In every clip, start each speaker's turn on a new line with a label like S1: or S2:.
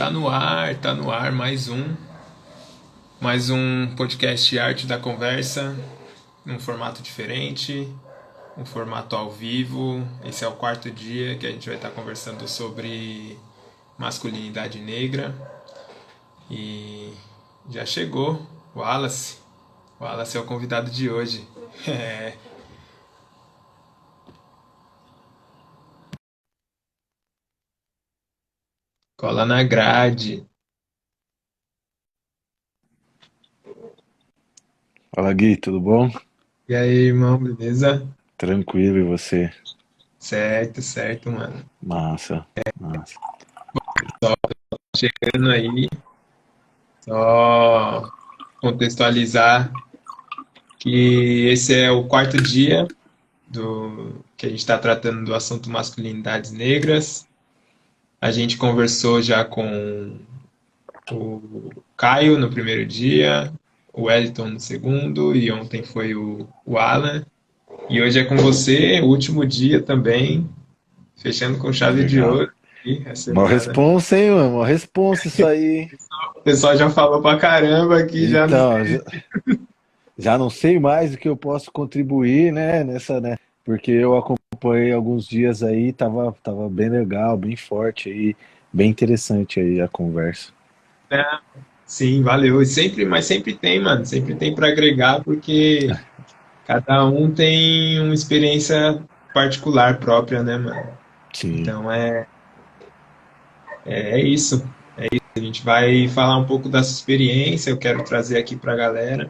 S1: Tá no ar mais um podcast Arte da Conversa, num formato diferente, um formato ao vivo. Esse é o quarto dia que a gente vai estar conversando sobre masculinidade negra e já chegou o Wallace. O Wallace é o convidado de hoje. Cola na grade.
S2: Fala, Gui, tudo bom?
S1: E aí, irmão, beleza?
S2: Tranquilo, e você?
S1: Certo, certo, mano.
S2: Massa, massa.
S1: Chegando aí, só contextualizar que esse é o quarto dia do que a gente está tratando do assunto masculinidades negras. A gente conversou já com o Caio no primeiro dia, o Wellington no segundo, e ontem foi o Alan. E hoje é com você, o último dia também, fechando com chave de
S2: Legal.
S1: ouro aqui a
S2: Mó
S1: semana.
S2: responsa, hein, mano? Mó responsa isso aí, hein?
S1: O pessoal já falou pra caramba aqui, já não
S2: Então, já não sei mais o que eu posso contribuir, né, nessa, né? Porque eu acompanhei alguns dias aí, tava bem legal, bem forte aí, bem interessante aí a conversa.
S1: sei. Sim, valeu. E sempre, mas sempre tem, mano. Sempre tem para agregar, porque cada um tem uma experiência particular própria, né, mano?
S2: Sim,
S1: Então é isso. A gente vai falar um pouco dessa experiência, eu quero trazer aqui pra galera.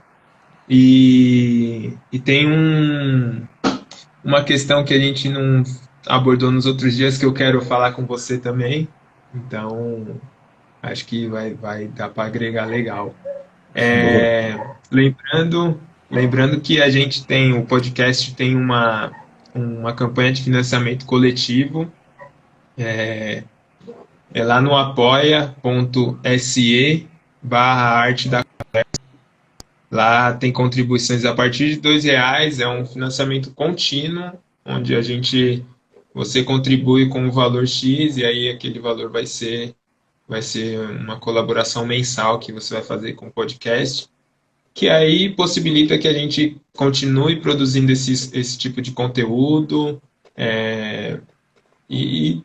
S1: E tem uma questão que a gente não abordou nos outros dias que eu quero falar com você também. Então, acho que vai dar para agregar legal.
S2: boa.
S1: Lembrando que a gente tem, o podcast tem uma campanha de financiamento coletivo, é lá no apoia.se arte da. Lá tem contribuições a partir de R$ 2, é um financiamento contínuo, onde você contribui com um valor X e aí aquele valor vai ser uma colaboração mensal que você vai fazer com o podcast, que aí possibilita que a gente continue produzindo esse tipo de conteúdo, é, e,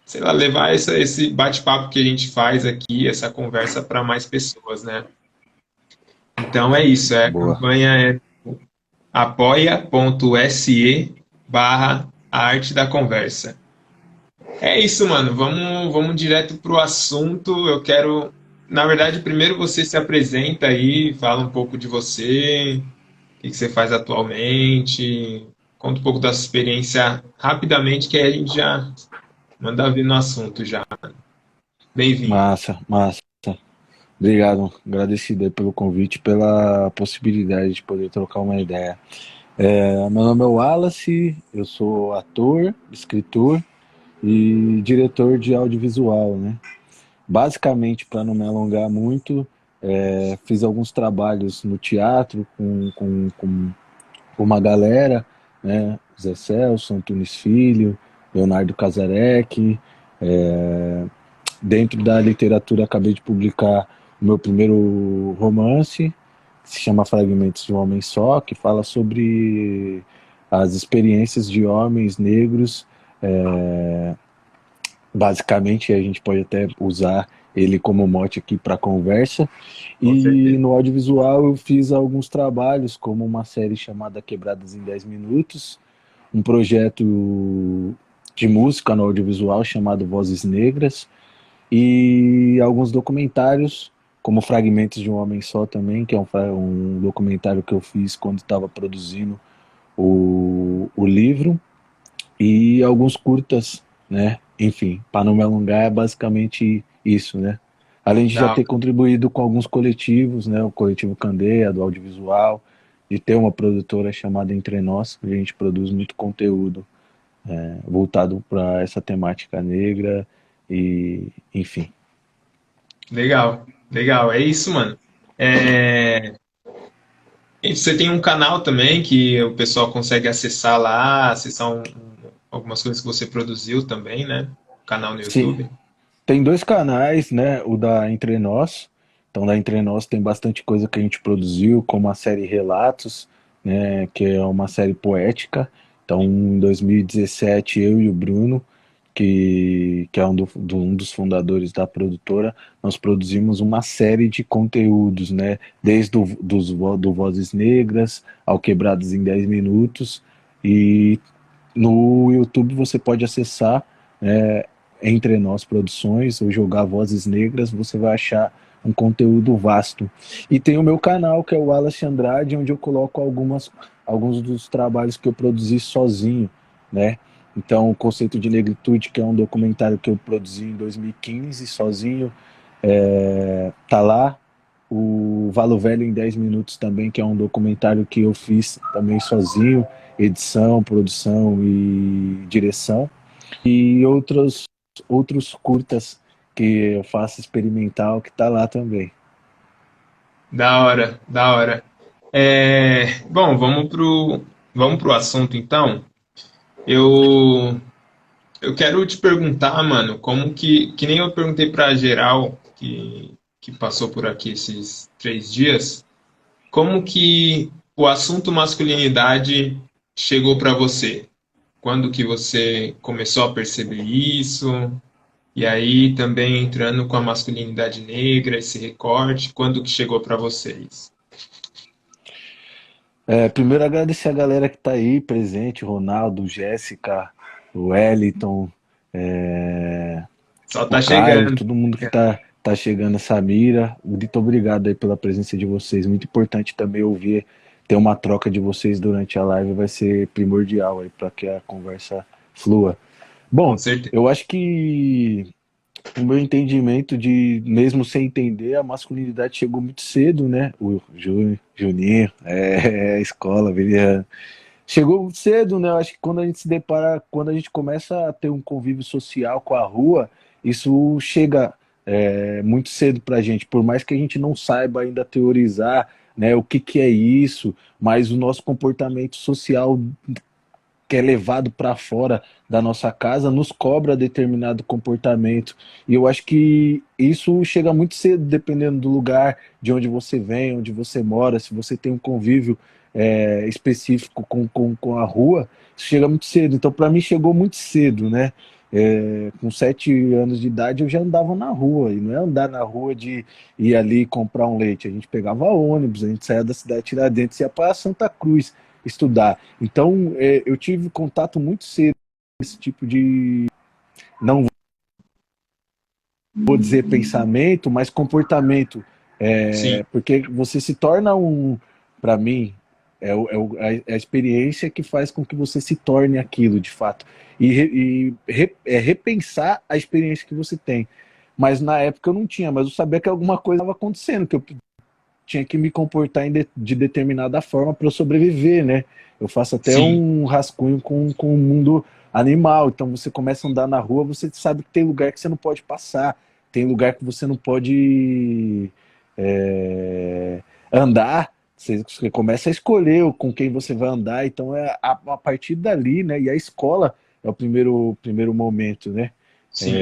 S1: sei lá, levar esse bate-papo que a gente faz aqui, essa conversa para mais pessoas, né? Então é isso, a
S2: Boa.
S1: campanha é apoia.se barra arte da conversa. É isso, mano. Vamos direto pro assunto. Eu quero, na verdade, primeiro você se apresenta aí, fala um pouco de você, o que você faz atualmente, conta um pouco da sua experiência rapidamente, que aí a gente já manda vir no assunto já. Bem-vindo.
S2: Massa, massa. Obrigado, agradecido aí pelo convite, pela possibilidade de poder trocar uma ideia. Meu nome é Wallace, eu sou ator, escritor e diretor de audiovisual, né? Basicamente, para não me alongar muito, fiz alguns trabalhos no teatro com uma galera, né? Zé Celso, Antunes Filho, Leonardo Casarec. Dentro da literatura, acabei de publicar o meu primeiro romance, que se chama Fragmentos de um Homem Só, que fala sobre as experiências de homens negros. Basicamente, a gente pode até usar ele como mote aqui para a conversa.
S1: Com
S2: E
S1: certeza.
S2: no audiovisual eu fiz alguns trabalhos, como uma série chamada Quebradas em 10 Minutos, um projeto de música no audiovisual chamado Vozes Negras, e alguns documentários, como Fragmentos de um Homem Só também, que é um documentário que eu fiz quando estava produzindo o livro, e alguns curtas, né? Enfim, para não me alongar, é basicamente isso, né? Além de já
S1: Da
S2: ter contribuído com alguns coletivos, né? O coletivo Candeia, do audiovisual, de ter uma produtora chamada Entre Nós, que a gente produz muito conteúdo voltado para essa temática negra e, enfim.
S1: Legal, legal. É isso, mano. É, E você tem um canal também que o pessoal consegue acessar lá, acessar algumas coisas que você produziu também, né? Canal no
S2: Sim,
S1: YouTube.
S2: Tem dois canais, né? O da Entre Nós. Então, da Entre Nós tem bastante coisa que a gente produziu, como a série Relatos, né? Que é uma série poética. Então, em 2017, eu e o Bruno, que é um dos fundadores da produtora, nós produzimos uma série de conteúdos, né? Desde do Vozes Negras ao Quebrados em 10 Minutos. E no YouTube você pode acessar Entre Nós Produções ou jogar Vozes Negras, você vai achar um conteúdo vasto. E tem o meu canal, que é o Wallace Andrade, onde eu coloco alguns dos trabalhos que eu produzi sozinho, né? Então, o Conceito de Negritude, que é um documentário que eu produzi em 2015, sozinho, tá lá. O Valo Velho em 10 Minutos também, que é um documentário que eu fiz também sozinho, edição, produção e direção. E outros curtas que eu faço experimental que tá lá também.
S1: Da hora, da hora. Bom, vamos pro assunto então. Eu, eu quero te perguntar, mano, como que nem eu perguntei pra geral que passou por aqui esses 3 dias, como que o assunto masculinidade chegou pra você? Quando que você começou a perceber isso? E aí também entrando com a masculinidade negra, esse recorte, quando que chegou pra vocês?
S2: Primeiro agradecer a galera que tá aí presente, Ronaldo, Jéssica, o Wellington, é,
S1: Só
S2: o
S1: tá
S2: Caio,
S1: chegando.
S2: todo mundo que tá chegando, Samira. Muito obrigado aí pela presença de vocês. Muito importante também ouvir, ter uma troca de vocês durante a live, vai ser primordial aí para que a conversa flua.
S1: Com
S2: Bom,
S1: certeza.
S2: eu acho que o meu entendimento de, mesmo sem entender, a masculinidade chegou muito cedo, né? O Juninho, a escola, Veriano. Chegou muito cedo, né? Eu acho que quando a gente se depara, quando a gente começa a ter um convívio social com a rua, isso chega muito cedo pra gente, por mais que a gente não saiba ainda teorizar, né, o que que é isso, mas o nosso comportamento social que é levado para fora da nossa casa nos cobra determinado comportamento. E eu acho que isso chega muito cedo, dependendo do lugar, de onde você vem, onde você mora, se você tem um convívio específico com a rua, isso chega muito cedo. Então, para mim, chegou muito cedo, né? Com 7 anos de idade eu já andava na rua, e não é andar na rua de ir ali comprar um leite, a gente pegava ônibus, a gente saía da cidade de Tiradentes e ia para Santa Cruz estudar. Então, eu tive contato muito cedo com esse tipo de, não vou dizer pensamento, mas comportamento.
S1: Sim,
S2: Porque você se torna para mim, é a experiência que faz com que você se torne aquilo de fato. É repensar a experiência que você tem. Mas na época eu não tinha, mas eu sabia que alguma coisa estava acontecendo, que eu tinha que me comportar de determinada forma para eu sobreviver, né? Eu faço até
S1: sim,
S2: um rascunho com o mundo animal. Então você começa a andar na rua, você sabe que tem lugar que você não pode passar, tem lugar que você não pode andar. Você começa a escolher com quem você vai andar. Então a partir dali, né? E a escola é o primeiro momento, né?
S1: sim,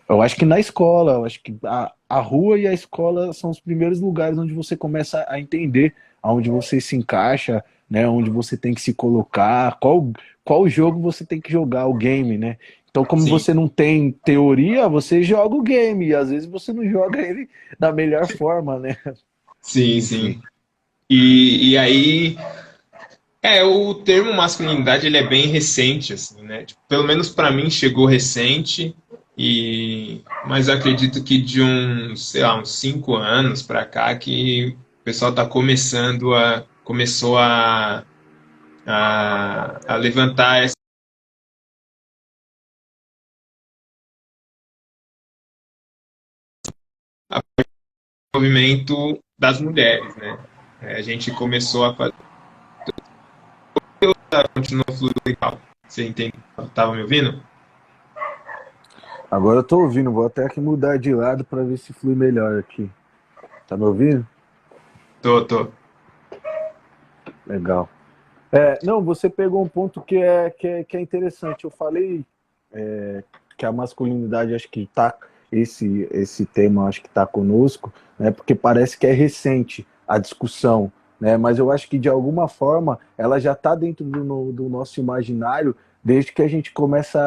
S2: Eu acho que na escola, eu acho que a rua e a escola são os primeiros lugares onde você começa a entender aonde você se encaixa, né? Onde você tem que se colocar, qual jogo você tem que jogar, o game, né? Então, como
S1: sim,
S2: você não tem teoria, você joga o game, e às vezes você não joga ele da melhor forma, né?
S1: sim,
S2: Enfim.
S1: sim. E aí, o termo masculinidade ele é bem recente, assim, né? Tipo, pelo menos para mim chegou recente, mas acredito que de uns, sei lá, uns 5 anos para cá que o pessoal tá começou a levantar esse movimento das mulheres, né? A gente começou a fazer, continuou fluindo legal. Você entende? Tava me ouvindo?
S2: Agora eu tô ouvindo, vou até aqui mudar de lado para ver se flui melhor aqui. Tá me ouvindo?
S1: Tô, tô.
S2: Legal. Não, você pegou um ponto que é interessante. Eu falei que a masculinidade, acho que tá, esse tema, acho que tá conosco, né, porque parece que é recente a discussão, né, mas eu acho que de alguma forma ela já está dentro do nosso imaginário desde que a gente começa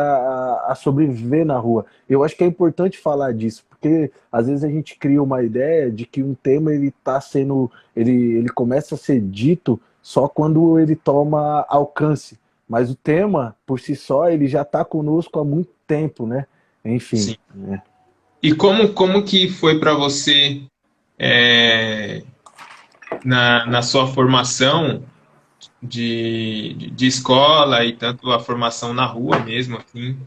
S2: a sobreviver na rua. Eu acho que é importante falar disso, porque às vezes a gente cria uma ideia de que um tema ele tá sendo, ele começa a ser dito só quando ele toma alcance. Mas o tema, por si só, ele já está conosco há muito tempo, né? Enfim.
S1: Sim. E como que foi para você é, na sua formação de escola e tanto a formação na rua mesmo, assim,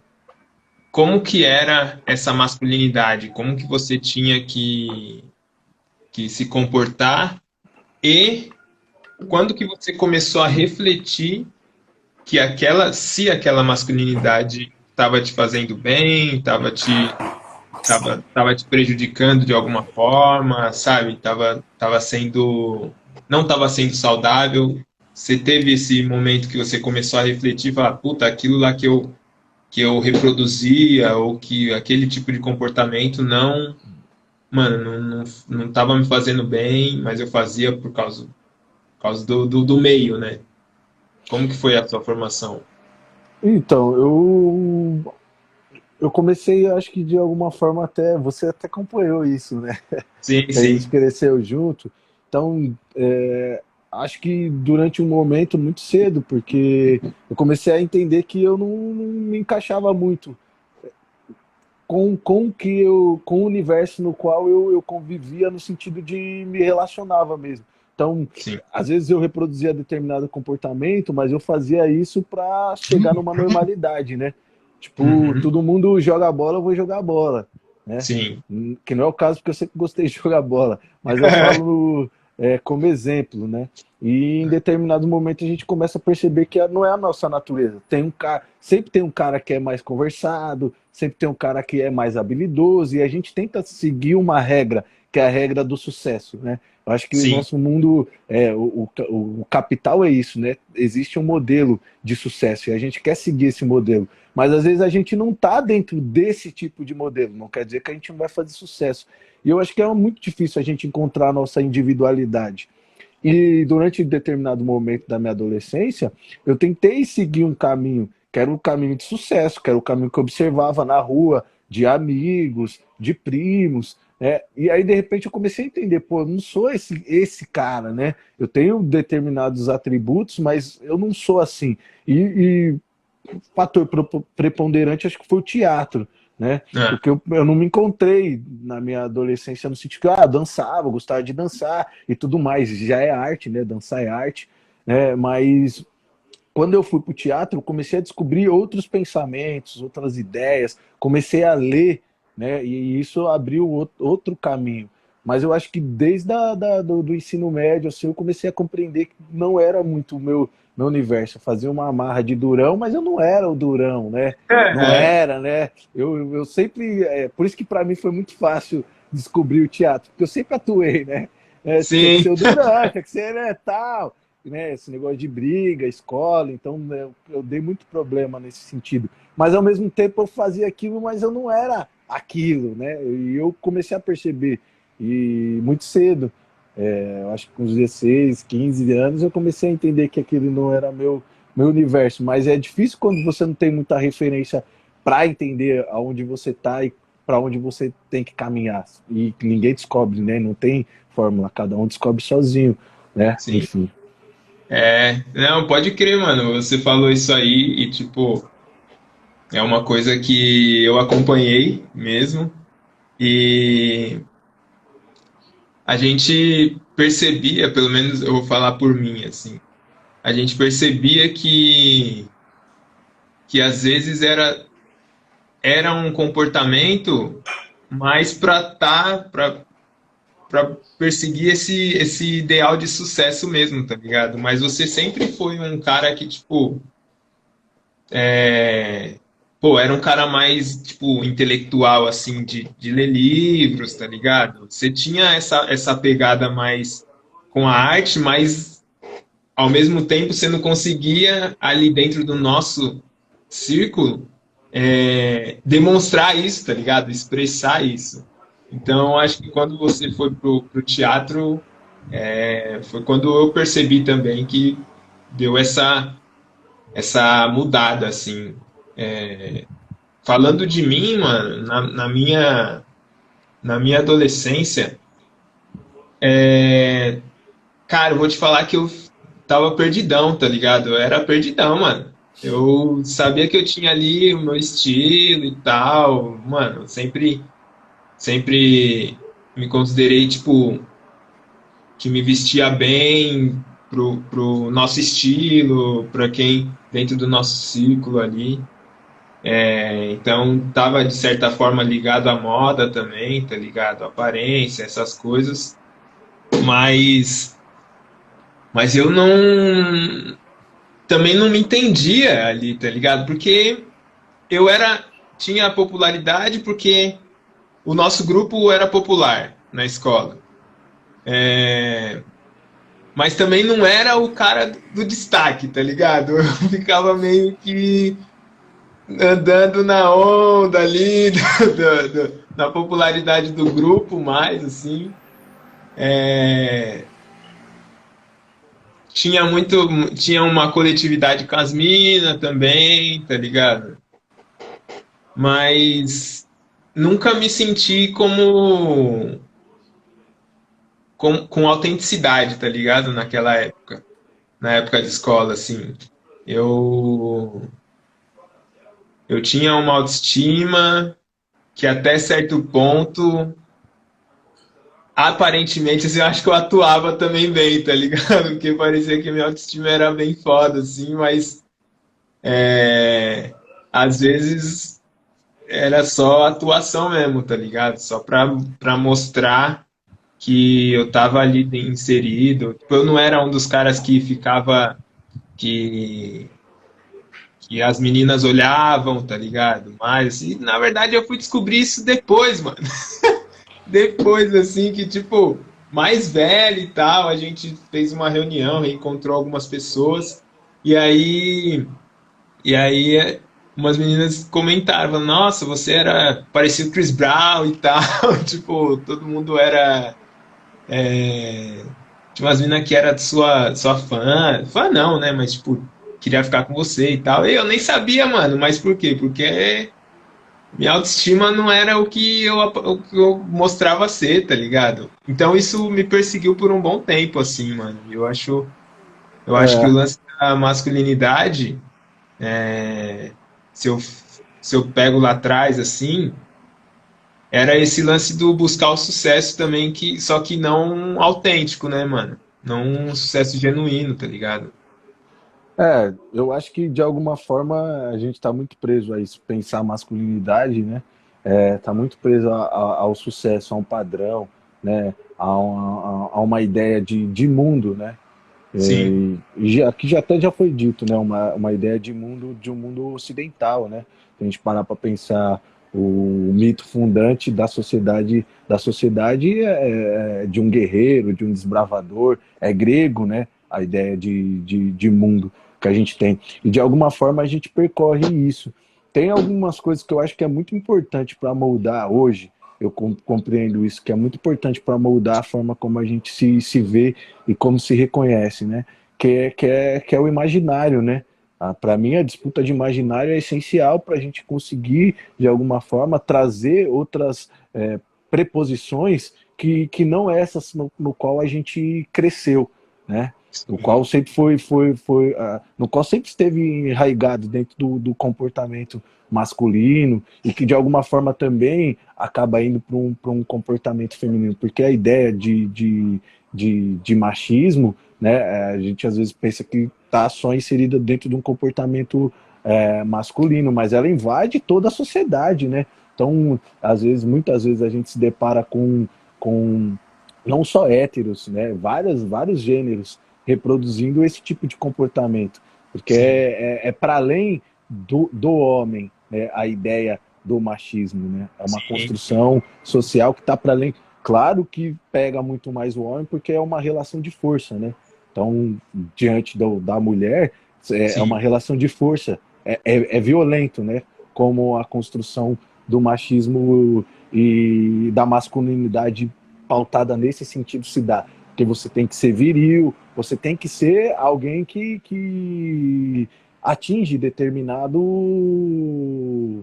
S1: como que era essa masculinidade? Como que você tinha que se comportar e quando que você começou a refletir que se aquela masculinidade estava te fazendo bem, tava te prejudicando de alguma forma, sabe? Não estava sendo saudável. Você teve esse momento que você começou a refletir e falar, puta, aquilo lá que eu reproduzia ou que aquele tipo de comportamento não, mano, não tava me fazendo bem, mas eu fazia por causa do meio, né? Como que foi a sua formação?
S2: Então, eu comecei, acho que de alguma forma até, você até acompanhou isso, né?
S1: Sim,
S2: A gente
S1: sim.
S2: cresceu junto. Então, acho que durante um momento muito cedo, porque eu comecei a entender que eu não me encaixava muito com o universo no qual eu convivia no sentido de me relacionava mesmo. Então,
S1: Sim.
S2: às vezes eu reproduzia determinado comportamento, mas eu fazia isso para chegar numa normalidade, né? Tipo,
S1: Uhum.
S2: todo mundo joga bola, eu vou jogar bola, né?
S1: Sim.
S2: Que não é o caso porque eu sempre gostei de jogar bola, mas eu falo como exemplo, né? E em determinado momento a gente começa a perceber que não é a nossa natureza. Tem um cara, sempre tem um cara que é mais conversado, sempre tem um cara que é mais habilidoso e a gente tenta seguir uma regra, que é a regra do sucesso, né? Eu acho que o
S1: Sim.
S2: nosso mundo, o capital é isso, né? Existe um modelo de sucesso e a gente quer seguir esse modelo. Mas às vezes a gente não está dentro desse tipo de modelo, não quer dizer que a gente não vai fazer sucesso. E eu acho que é muito difícil a gente encontrar a nossa individualidade. E durante determinado momento da minha adolescência, eu tentei seguir um caminho, que era um caminho de sucesso, que era o caminho que eu observava na rua, de amigos, de primos, né? E aí, de repente, eu comecei a entender, pô, eu não sou esse cara, né? Eu tenho determinados atributos, mas eu não sou assim. E fator preponderante acho que foi o teatro, né?
S1: É.
S2: Porque eu não me encontrei na minha adolescência no sentido que dançava, gostava de dançar e tudo mais, já é arte, né? Dançar é arte, né? Mas quando eu fui para o teatro, eu comecei a descobrir outros pensamentos, outras ideias, comecei a ler, né? E isso abriu outro caminho. Mas eu acho que desde do ensino médio, assim, eu comecei a compreender que não era muito o meu universo. Eu fazia uma amarra de durão, mas eu não era o durão, né? Não
S1: É.
S2: era, né? Eu sempre. Por isso que para mim foi muito fácil descobrir o teatro, porque eu sempre atuei, né? Tinha que
S1: Sim.
S2: ser o durão, tinha que ser, né, tal, né, esse negócio de briga, escola, então né, eu dei muito problema nesse sentido. Mas ao mesmo tempo eu fazia aquilo, mas eu não era aquilo, né? E eu comecei a perceber, e muito cedo, eu acho que com uns 16, 15 anos, eu comecei a entender que aquilo não era meu universo. Mas é difícil quando você não tem muita referência para entender aonde você está e para onde você tem que caminhar. E ninguém descobre, né? Não tem fórmula, cada um descobre sozinho, né?
S1: Sim.
S2: Enfim.
S1: Não, pode crer, mano. Você falou isso aí e, tipo, é uma coisa que eu acompanhei mesmo. E a gente percebia, pelo menos eu vou falar por mim, assim, a gente percebia que às vezes era um comportamento mais para perseguir esse ideal de sucesso mesmo, tá ligado? Mas você sempre foi um cara que, tipo, pô, era um cara mais, tipo, intelectual, assim, de ler livros, tá ligado? Você tinha essa pegada mais com a arte, mas ao mesmo tempo você não conseguia, ali dentro do nosso círculo, demonstrar isso, tá ligado? Expressar isso. Então, acho que quando você foi pro teatro, foi quando eu percebi também que deu essa mudada, assim. Falando de mim, mano, na minha adolescência, cara, eu vou te falar que eu tava perdidão, tá ligado? Eu era perdidão, mano. Eu sabia que eu tinha ali o meu estilo e tal, mano, sempre me considerei, tipo, que me vestia bem pro nosso estilo, para quem dentro do nosso círculo ali. Então, tava de certa forma ligado à moda também, tá ligado? À aparência, essas coisas. Mas, mas eu não, também não me entendia ali, tá ligado? Porque eu tinha popularidade porque o nosso grupo era popular na escola. Mas também não era o cara do destaque, tá ligado? Eu ficava meio que andando na onda ali da popularidade do grupo, mais assim. É, tinha uma coletividade com as minas também, tá ligado? Mas nunca me senti com autenticidade, tá ligado? Naquela época, na época de escola, assim. Eu, eu tinha uma autoestima que até certo ponto, aparentemente, assim, eu acho que eu atuava também bem, tá ligado? Porque parecia que minha autoestima era bem foda, assim, mas às vezes era só atuação mesmo, tá ligado? Só pra mostrar que eu tava ali inserido. Tipo, eu não era um dos caras que ficava que, que as meninas olhavam, tá ligado? Mas, e, na verdade, eu fui descobrir isso depois, mano. Depois, assim, que, tipo, mais velho e tal, a gente fez uma reunião, reencontrou algumas pessoas, e aí, e aí, umas meninas comentaram, nossa, você era, parecia o Chris Brown e tal, tipo, todo mundo era. Tinha umas meninas que era sua fã não, né? Mas, tipo, queria ficar com você e tal. E eu nem sabia, mano, mas por quê? Porque minha autoestima não era o que eu mostrava ser, tá ligado? Então isso me perseguiu por um bom tempo, assim, mano. Eu acho que o
S2: É,
S1: lance da masculinidade, se eu, se eu pego lá atrás, assim, era esse lance do buscar o sucesso também, só que não autêntico, né, mano? Não um sucesso genuíno, tá ligado?
S2: eu acho que de alguma forma a gente está muito preso a isso, pensar a masculinidade, né? Tá muito preso ao sucesso, a um padrão, né? A uma ideia de mundo, né?
S1: Sim,
S2: Que já até já foi dito, né? Uma ideia de mundo, de um mundo ocidental, né? Se a gente parar para pensar o mito fundante da sociedade é de um guerreiro, de um desbravador, é grego, né? A ideia de mundo que a gente tem. E de alguma forma a gente percorre isso. Tem algumas coisas que eu acho que é muito importante para moldar hoje. Eu compreendo isso, que é muito importante para moldar a forma como a gente se vê e como se reconhece, né? Que é o imaginário, né? Para mim, a disputa de imaginário é essencial para a gente conseguir, de alguma forma, trazer outras preposições que não essas no qual a gente cresceu, né? No qual
S1: sim,
S2: sempre no qual sempre esteve enraizado dentro do comportamento masculino e que de alguma forma também acaba indo para um comportamento feminino, porque a ideia de machismo, né, a gente às vezes pensa que está só inserida dentro de um comportamento masculino, mas ela invade toda a sociedade, né? Então, muitas vezes a gente se depara com não só héteros, né, vários gêneros reproduzindo esse tipo de comportamento, porque
S1: sim,
S2: é para além do homem, né, a ideia do machismo, né? É uma
S1: sim, sim,
S2: construção social que está para além. Claro que pega muito mais o homem porque é uma relação de força, né? Então, diante da mulher, é uma
S1: sim,
S2: relação de força, é violento, né? como a construção do machismo e da masculinidade pautada nesse sentido se dá. Porque você tem que ser viril, você tem que ser alguém que atinge determinado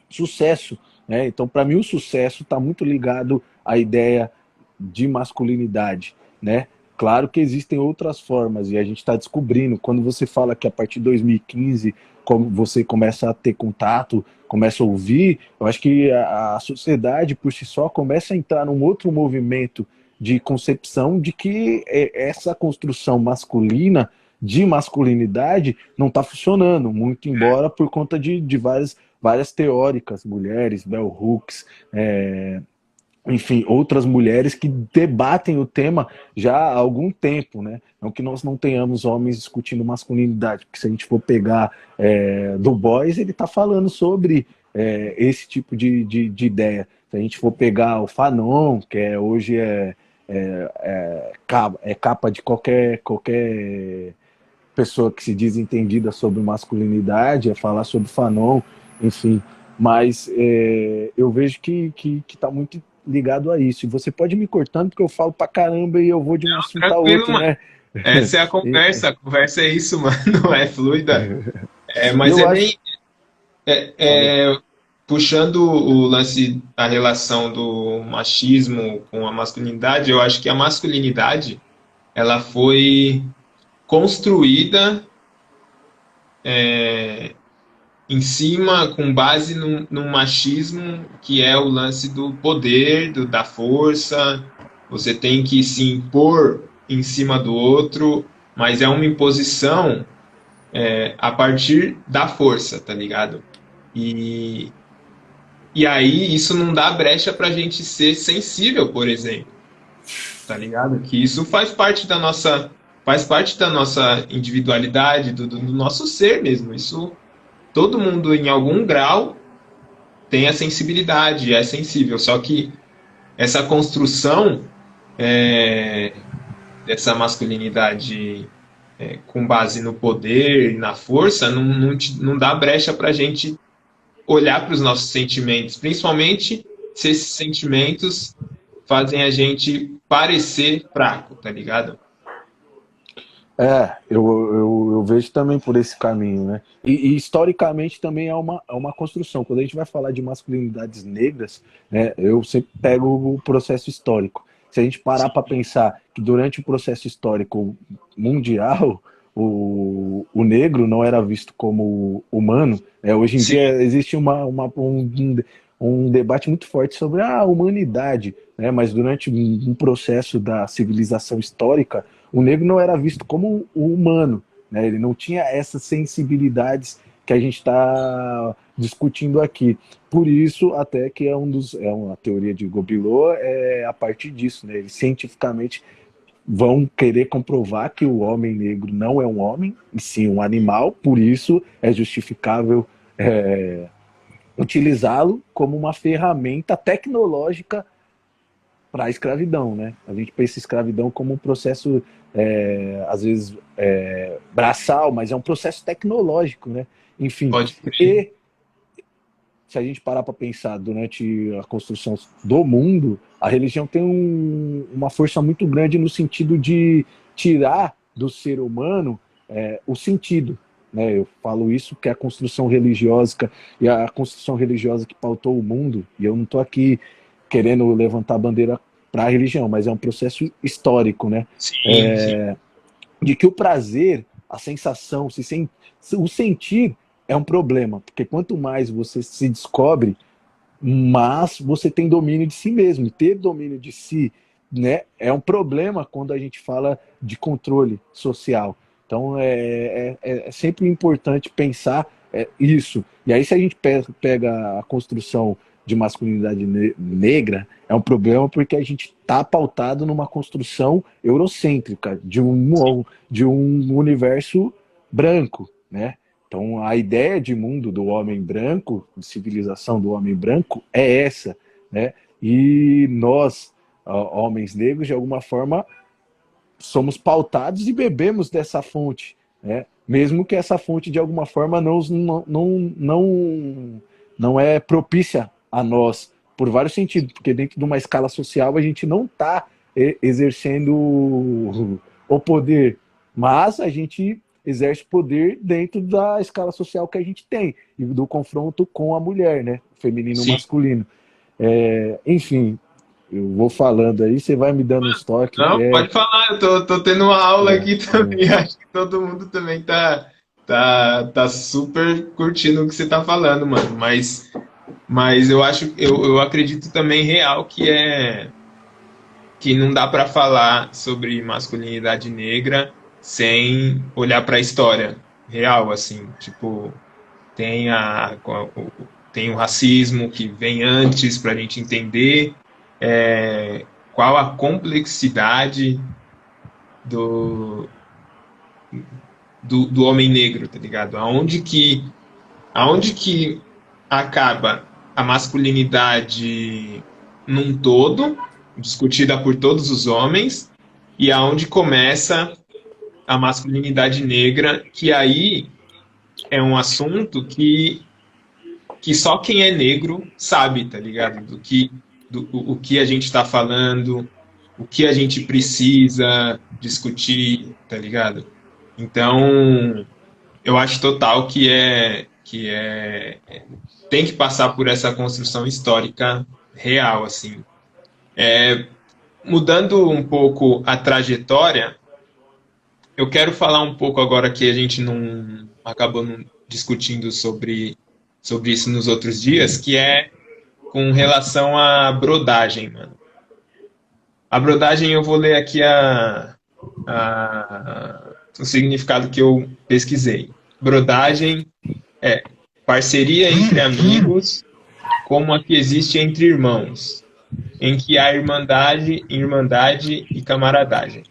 S2: sucesso, né? Então, para mim, o sucesso está muito ligado à ideia de masculinidade, né? Claro que existem outras formas e a gente está descobrindo. Quando você fala que a partir de 2015 como você começa a ter contato, começa a ouvir, eu acho que a sociedade por si só começa a entrar num outro movimento de concepção de que essa construção masculina de masculinidade não está funcionando, muito embora por conta de várias teóricas, mulheres, bell hooks, enfim, outras mulheres que debatem o tema já há algum tempo, né? Não que nós não tenhamos homens discutindo masculinidade, porque se a gente for pegar Du Bois, ele está falando sobre esse tipo de ideia. Se a gente for pegar o Fanon, que hoje capa de qualquer pessoa que se diz entendida sobre masculinidade, falar sobre Fanon, enfim. Mas eu vejo que está muito ligado a isso. E você pode me cortando, porque eu falo pra caramba e eu vou de um assunto a
S1: Tranquilo,
S2: outro,
S1: mano.
S2: né?
S1: Essa é
S2: E
S1: a conversa é isso, mano, é fluida. Mas
S2: eu
S1: é
S2: acho.
S1: bem
S2: Falei.
S1: puxando o lance da relação do machismo com a masculinidade, eu acho que a masculinidade ela foi construída em cima, com base num machismo que é o lance do poder, da força. Você tem que se impor em cima do outro, mas é uma imposição a partir da força, tá ligado? E, e aí isso não dá brecha pra gente ser sensível, por exemplo, tá ligado? Que isso faz parte da nossa individualidade, do nosso ser mesmo. Isso todo mundo em algum grau tem a sensibilidade, é sensível. Só que essa construção dessa masculinidade com base no poder e na força não dá brecha para a gente olhar para os nossos sentimentos, principalmente se esses sentimentos fazem a gente parecer fraco, tá ligado?
S2: Eu vejo também por esse caminho, né? E historicamente também é uma construção. Quando a gente vai falar de masculinidades negras, né, eu sempre pego o processo histórico. Se a gente parar para pensar que durante o processo histórico mundial, o negro não era visto como humano, né? Hoje em
S1: Sim,
S2: dia existe um debate muito forte sobre a humanidade, né? Mas durante um processo da civilização histórica, o negro não era visto como o humano, né? Ele não tinha essas sensibilidades que a gente está discutindo aqui. Por isso, até que é uma teoria de Gobineau, a partir disso, né? Eles cientificamente vão querer comprovar que o homem negro não é um homem, e sim um animal, por isso é justificável utilizá-lo como uma ferramenta tecnológica para a escravidão, né? A gente pensa escravidão como um processo, às vezes, braçal, mas é um processo tecnológico, né? Enfim,
S1: pode crer.
S2: e se a gente parar para pensar durante a construção do mundo, a religião tem uma força muito grande no sentido de tirar do ser humano o sentido. Né? Eu falo isso que é a construção religiosa e a construção religiosa que pautou o mundo, e eu não estou aqui querendo levantar a bandeira para a religião, mas é um processo histórico, né?
S1: Sim, sim.
S2: De que o prazer, a sensação, o sentir é um problema, porque quanto mais você se descobre, mais você tem domínio de si mesmo. E ter domínio de si, né, é um problema quando a gente fala de controle social. Então é sempre importante pensar isso. E aí, se a gente pega a construção de masculinidade negra, é um problema porque a gente está pautado numa construção eurocêntrica de um universo branco, né? Então, a ideia de mundo do homem branco, de civilização do homem branco, é essa, né? E nós, homens negros, de alguma forma, somos pautados e bebemos dessa fonte, né? Mesmo que essa fonte de alguma forma não é propícia a nós, por vários sentidos, porque dentro de uma escala social a gente não está exercendo o poder, mas a gente exerce poder dentro da escala social que a gente tem, e do confronto com a mulher, né? Feminino e
S1: Sim.
S2: masculino. Enfim, eu vou falando aí, você vai me dando uns toques.
S1: Não, pode falar, eu tô tendo uma aula aqui também.
S2: É.
S1: Acho que todo mundo também tá super curtindo o que você tá falando, mano. Mas eu acredito também real que não dá pra falar sobre masculinidade negra sem olhar pra história real, assim. Tipo, tem tem o racismo que vem antes pra gente entender qual a complexidade do, do homem negro, tá ligado? Aonde que acaba a masculinidade num todo, discutida por todos os homens, e aonde começa a masculinidade negra, que aí é um assunto que só quem é negro sabe, tá ligado? O que a gente está falando, o que a gente precisa discutir, tá ligado? Então, eu acho total tem que passar por essa construção histórica real, assim. Mudando um pouco a trajetória, eu quero falar um pouco agora que a gente não acabou não discutindo sobre isso nos outros dias, que é com relação à brodagem, mano. A brodagem, eu vou ler aqui o significado que eu pesquisei. Brodagem é parceria entre amigos, como a que existe entre irmãos, em que há irmandade e camaradagem.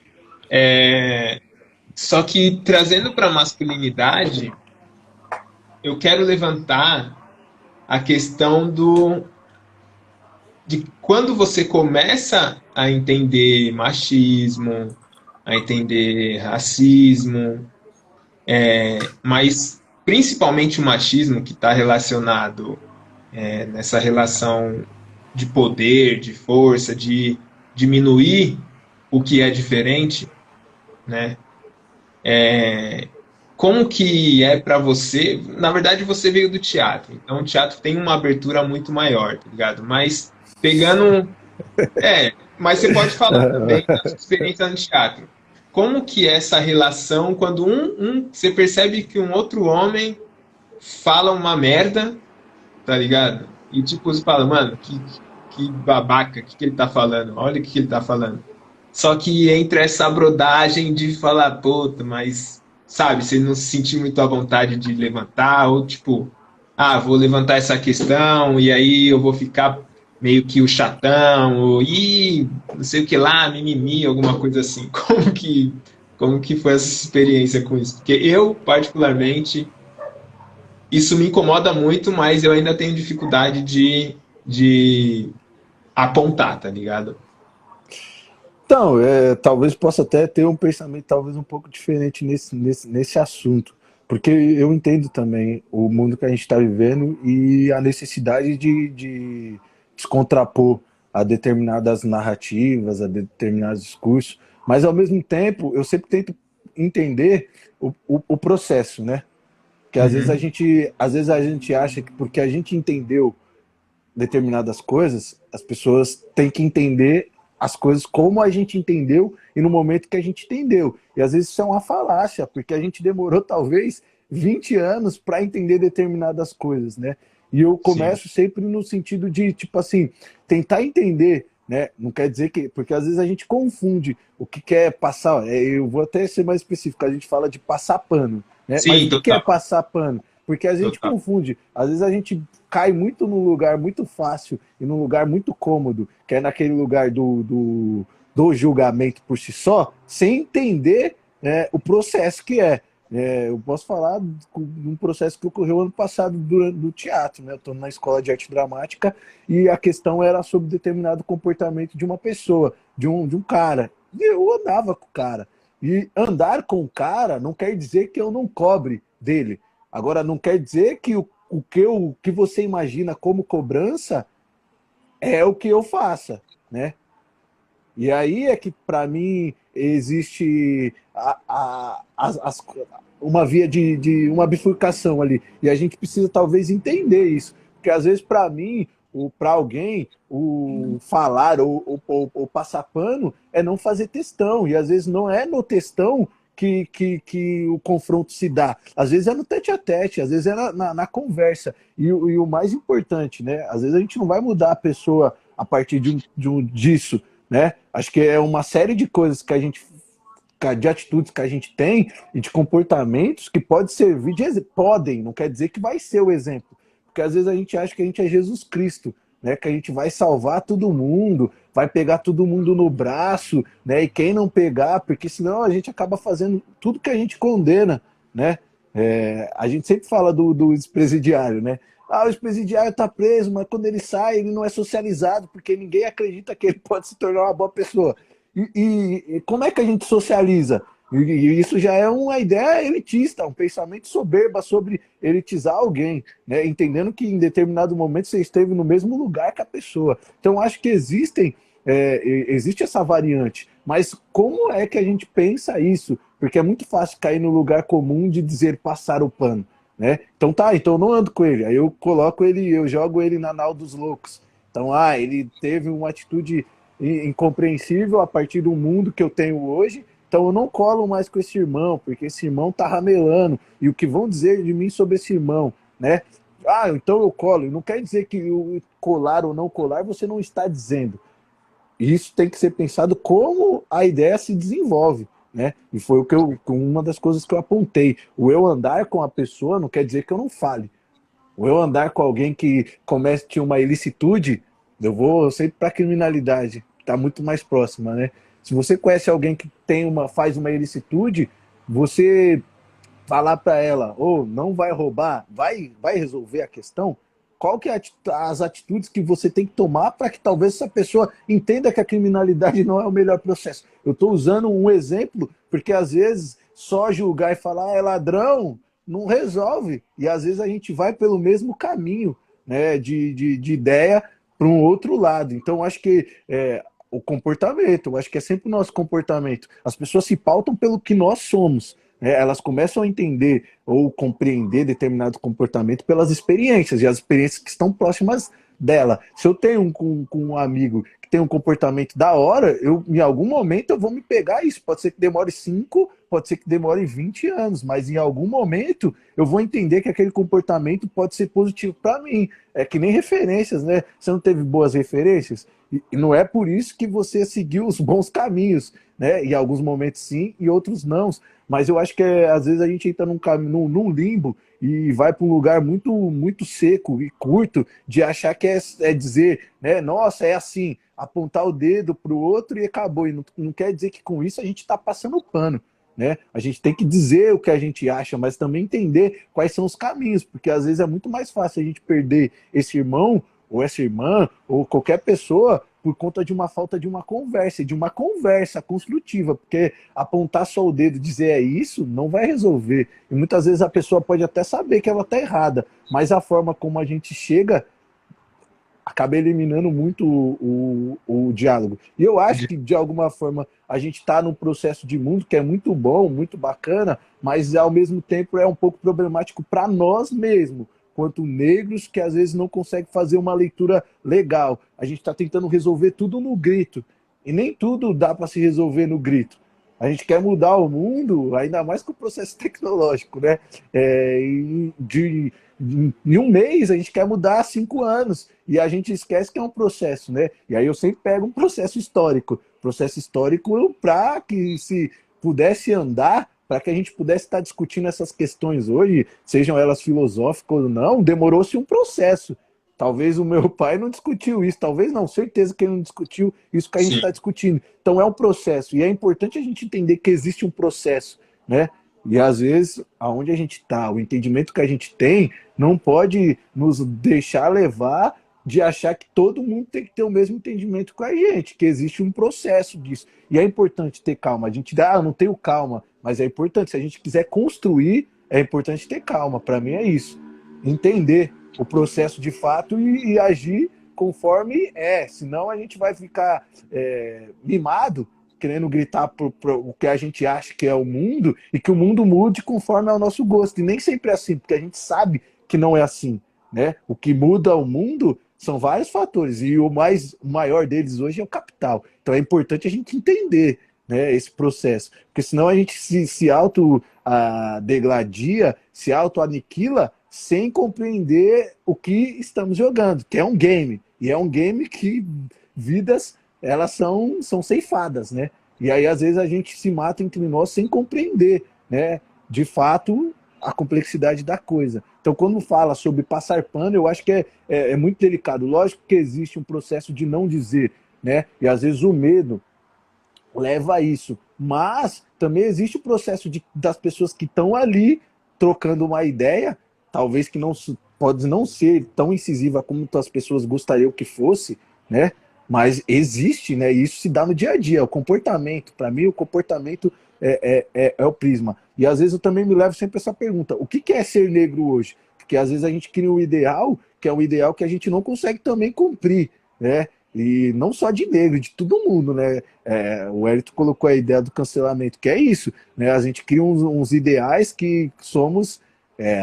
S1: Só que trazendo para a masculinidade, eu quero levantar a questão de quando você começa a entender machismo, a entender racismo, mas principalmente o machismo que está relacionado nessa relação de poder, de força, de diminuir o que é diferente, né? Como que é para você? Na verdade, você veio do teatro, então o teatro tem uma abertura muito maior, tá ligado? Mas pegando mas você pode falar também da sua experiência no teatro. Como que é essa relação quando você percebe que um outro homem fala uma merda, tá ligado? E tipo, você fala, mano, que babaca, o que ele tá falando? Olha o que ele tá falando. Só que entra essa brodagem de falar, puta, mas, sabe, você não se sentir muito à vontade de levantar, ou tipo, vou levantar essa questão, e aí eu vou ficar meio que o chatão, ou não sei o que lá, mimimi, alguma coisa assim. Como que foi essa experiência com isso? Porque eu, particularmente, isso me incomoda muito, mas eu ainda tenho dificuldade de apontar, tá ligado?
S2: Então, talvez possa até ter um pensamento talvez um pouco diferente nesse assunto, porque eu entendo também o mundo que a gente está vivendo e a necessidade de se contrapor a determinadas narrativas, a determinados discursos, mas ao mesmo tempo eu sempre tento entender o processo, né? Que
S1: Uhum.
S2: às vezes a gente acha que porque a gente entendeu determinadas coisas, as pessoas têm que entender as coisas como a gente entendeu e no momento que a gente entendeu. E às vezes isso é uma falácia, porque a gente demorou talvez 20 anos para entender determinadas coisas, né? E eu
S1: Sim.
S2: começo sempre no sentido de, tipo assim, tentar entender, né? Não quer dizer que. Porque às vezes a gente confunde o que quer passar. Eu vou até ser mais específico, a gente fala de passar pano, né? Mas
S1: Sim,
S2: o que é
S1: total,
S2: passar pano? Porque a gente
S1: total.
S2: confunde. Às vezes a gente cai muito num lugar muito fácil e num lugar muito cômodo, que é naquele lugar do julgamento por si só, sem entender o processo que é. Eu posso falar de um processo que ocorreu ano passado durante o teatro, né? Eu estou na escola de arte dramática e a questão era sobre determinado comportamento de uma pessoa, de um cara. E eu andava com o cara. E andar com o cara não quer dizer que eu não cobre dele. Agora, não quer dizer que o que você imagina como cobrança é o que eu faça, né? E aí é que, para mim, existe uma via de uma bifurcação ali. E a gente precisa, talvez, entender isso. Porque, às vezes, para mim, ou para alguém, o falar ou passar pano é não fazer textão. E, às vezes, não é no textão que o confronto se dá. Às vezes é no tete a tete, às vezes é na conversa. E o mais importante, né? Às vezes a gente não vai mudar a pessoa a partir disso, né? Acho que é uma série de coisas que a gente, de atitudes que a gente tem e de comportamentos que pode servir podem, não quer dizer que vai ser o exemplo, porque às vezes a gente acha que a gente é Jesus Cristo, né? Que a gente vai salvar todo mundo, vai pegar todo mundo no braço, né? E quem não pegar, porque senão a gente acaba fazendo tudo que a gente condena, né? A gente sempre fala do ex-presidiário, né? Ah, o ex-presidiário está preso, mas quando ele sai, ele não é socializado, porque ninguém acredita que ele pode se tornar uma boa pessoa. E como é que a gente socializa? E isso já é uma ideia elitista, um pensamento soberba sobre elitizar alguém, né? Entendendo que em determinado momento você esteve no mesmo lugar que a pessoa. Então, acho que existe essa variante, mas como é que a gente pensa isso? Porque é muito fácil cair no lugar comum de dizer passar o pano, né? Então tá, então eu não ando com ele, aí eu coloco ele, eu jogo ele na nau dos loucos. Então, ele teve uma atitude incompreensível a partir do mundo que eu tenho hoje, então eu não colo mais com esse irmão, porque esse irmão tá ramelando, e o que vão dizer de mim sobre esse irmão, né? Ah, então eu colo, não quer dizer que o colar ou não colar você não está dizendo. Isso tem que ser pensado como a ideia se desenvolve, né? E foi uma das coisas que eu apontei. O eu andar com a pessoa não quer dizer que eu não fale. O eu andar com alguém que comete uma ilicitude, eu vou sempre para a criminalidade, está muito mais próxima, né? Se você conhece alguém que faz uma ilicitude, você falar para ela, não vai roubar, vai resolver a questão? Qual que é as atitudes que você tem que tomar para que talvez essa pessoa entenda que a criminalidade não é o melhor processo? Eu estou usando um exemplo porque às vezes só julgar e falar é ladrão não resolve, e às vezes a gente vai pelo mesmo caminho, né, de ideia para um outro lado. Então acho que o comportamento, eu acho que é sempre o nosso comportamento. As pessoas se pautam pelo que nós somos, né? Elas começam a entender ou compreender determinado comportamento pelas experiências, e as experiências que estão próximas dela. Se eu tenho com um amigo que tem um comportamento da hora, em algum momento eu vou me pegar isso. Pode ser que demore 5, pode ser que demore 20 anos, mas em algum momento eu vou entender que aquele comportamento pode ser positivo para mim. É que nem referências, né? Você não teve boas referências? E não é por isso que você seguiu os bons caminhos, né? Em alguns momentos sim, e outros não. Mas eu acho que às vezes a gente entra num limbo e vai para um lugar muito, muito seco e curto de achar que é dizer, né? Nossa, é assim, apontar o dedo para o outro e acabou. E não quer dizer que com isso a gente está passando pano, né? A gente tem que dizer o que a gente acha, mas também entender quais são os caminhos, porque às vezes é muito mais fácil a gente perder esse irmão ou essa irmã ou qualquer pessoa por conta de uma falta de uma conversa construtiva, porque apontar só o dedo e dizer é isso não vai resolver. E muitas vezes a pessoa pode até saber que ela está errada, mas a forma como a gente chega acaba eliminando muito o diálogo. E eu acho que, de alguma forma, a gente está num processo de mundo que é muito bom, muito bacana, mas, ao mesmo tempo, é um pouco problemático para nós mesmos, quanto negros que, às vezes, não conseguem fazer uma leitura legal. A gente está tentando resolver tudo no grito, e nem tudo dá para se resolver no grito. A gente quer mudar o mundo, ainda mais com o processo tecnológico, né? Em um mês a gente quer mudar 5 anos e a gente esquece que é um processo, né? E aí eu sempre pego um processo histórico para que se pudesse andar, para que a gente pudesse estar discutindo essas questões hoje, sejam elas filosóficas ou não, demorou-se um processo. Talvez o meu pai não discutiu isso, talvez não, certeza que ele não discutiu isso que a gente
S1: Sim.
S2: está discutindo. Então é um processo, e é importante a gente entender que existe um processo, né? E às vezes, aonde a gente está, o entendimento que a gente tem, não pode nos deixar levar de achar que todo mundo tem que ter o mesmo entendimento com a gente, que existe um processo disso. E é importante ter calma. A gente dá, não tenho calma, mas é importante. Se a gente quiser construir, é importante ter calma. Para mim é isso. Entender o processo de fato e agir conforme é. Senão a gente vai ficar mimado, querendo gritar pro o que a gente acha que é o mundo e que o mundo mude conforme é o nosso gosto. E nem sempre é assim, porque a gente sabe que não é assim, né? O que muda o mundo são vários fatores e o maior deles hoje é o capital. Então é importante a gente entender, né, esse processo, porque senão a gente se auto-degladia, se auto-aniquila sem compreender o que estamos jogando, que é um game. E é um game que vidas elas são ceifadas, né? E aí, às vezes, a gente se mata entre nós sem compreender, né? De fato, a complexidade da coisa. Então, quando fala sobre passar pano, eu acho que é muito delicado. Lógico que existe um processo de não dizer, né? E às vezes o medo leva a isso. Mas também existe o processo das pessoas que estão ali trocando uma ideia, talvez que não pode não ser tão incisiva como as pessoas gostariam que fosse, né? Mas existe, né? E isso se dá no dia a dia. O comportamento, para mim, o comportamento é o prisma. E às vezes eu também me levo sempre a essa pergunta: o que é ser negro hoje? Porque às vezes a gente cria um ideal, que é um ideal que a gente não consegue também cumprir, né? E não só de negro, de todo mundo, né? O Hélito colocou a ideia do cancelamento, que é isso, né? A gente cria uns ideais que somos.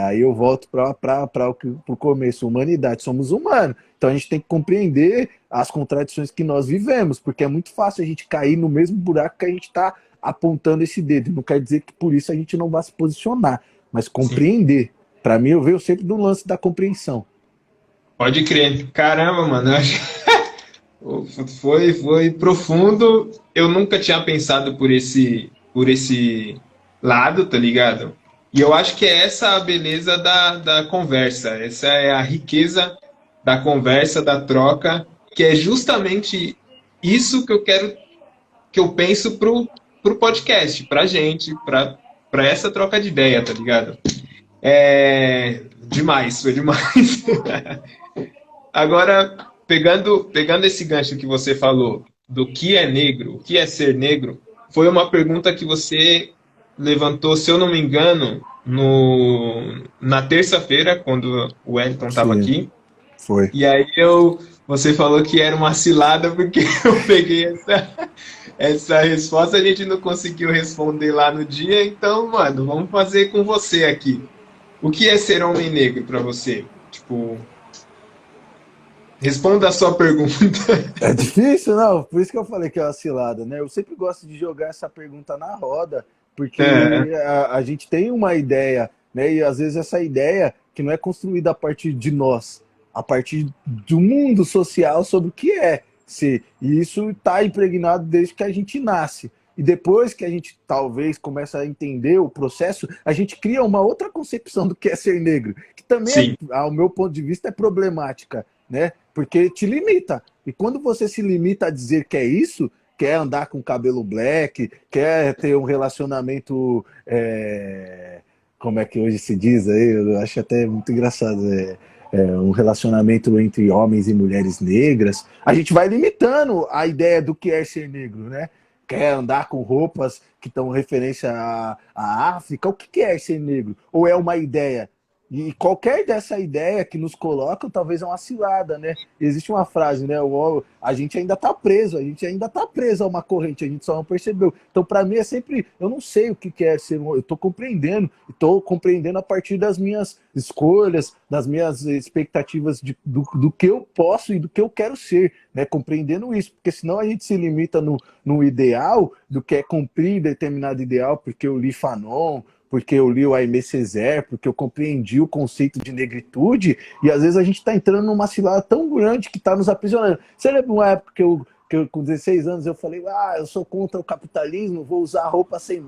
S2: Aí eu volto para o começo, humanidade, somos humanos. Então a gente tem que compreender as contradições que nós vivemos, porque é muito fácil a gente cair no mesmo buraco que a gente está apontando esse dedo. Não quer dizer que por isso a gente não vai se posicionar, mas
S1: Sim.
S2: compreender. Para mim, eu vejo sempre do lance da compreensão.
S1: Pode crer. Caramba, mano. Eu acho... foi profundo. Eu nunca tinha pensado por esse lado, tá ligado? E eu acho que é essa a beleza da conversa. Essa é a riqueza da conversa, da troca, que é justamente isso que eu quero, que eu penso pro podcast, pra gente, pra essa troca de ideia, tá ligado? Demais, foi demais. Agora, pegando esse gancho que você falou do que é negro, o que é ser negro, foi uma pergunta que você levantou, se eu não me engano, na terça-feira, quando o Wellington estava
S2: Sim,
S1: aqui.
S2: foi.
S1: E aí você falou que era uma cilada porque eu peguei essa resposta, a gente não conseguiu responder lá no dia, então, mano, vamos fazer com você aqui. O que é ser homem negro para você? Tipo, responda a sua pergunta.
S2: É difícil, não? Por isso que eu falei que é uma cilada, né? Eu sempre gosto de jogar essa pergunta na roda,
S1: É,
S2: porque a gente tem uma ideia, né? E às vezes essa ideia que não é construída a partir de nós, a partir do mundo social sobre o que é ser. E isso está impregnado desde que a gente nasce. E depois que a gente talvez começa a entender o processo, a gente cria uma outra concepção do que é ser negro, que também,
S1: sim,
S2: ao meu ponto de vista, é problemática, né? Porque te limita. E quando você se limita a dizer que é isso, quer andar com cabelo black, quer ter um relacionamento, como é que hoje se diz aí, eu acho até muito engraçado, um relacionamento entre homens e mulheres negras, a gente vai limitando a ideia do que é ser negro, né? Quer andar com roupas que estão referência à África, o que é ser negro? Ou é uma ideia? E qualquer dessa ideia que nos colocam, talvez é uma cilada, né? Existe uma frase, né? A gente ainda está preso, a gente ainda está preso a uma corrente, a gente só não percebeu. Então, para mim, é sempre. Eu não sei o que é ser. Eu estou compreendendo a partir das minhas escolhas, das minhas expectativas do que eu posso e do que eu quero ser, né? Compreendendo isso, porque senão a gente se limita no ideal, do que é cumprir determinado ideal, porque eu li Fanon, porque eu li o Aimé Césaire, porque eu compreendi o conceito de negritude, e às vezes a gente está entrando numa cilada tão grande que está nos aprisionando. Você lembra uma época que eu, com 16 anos, eu falei, eu sou contra o capitalismo, vou usar roupa sem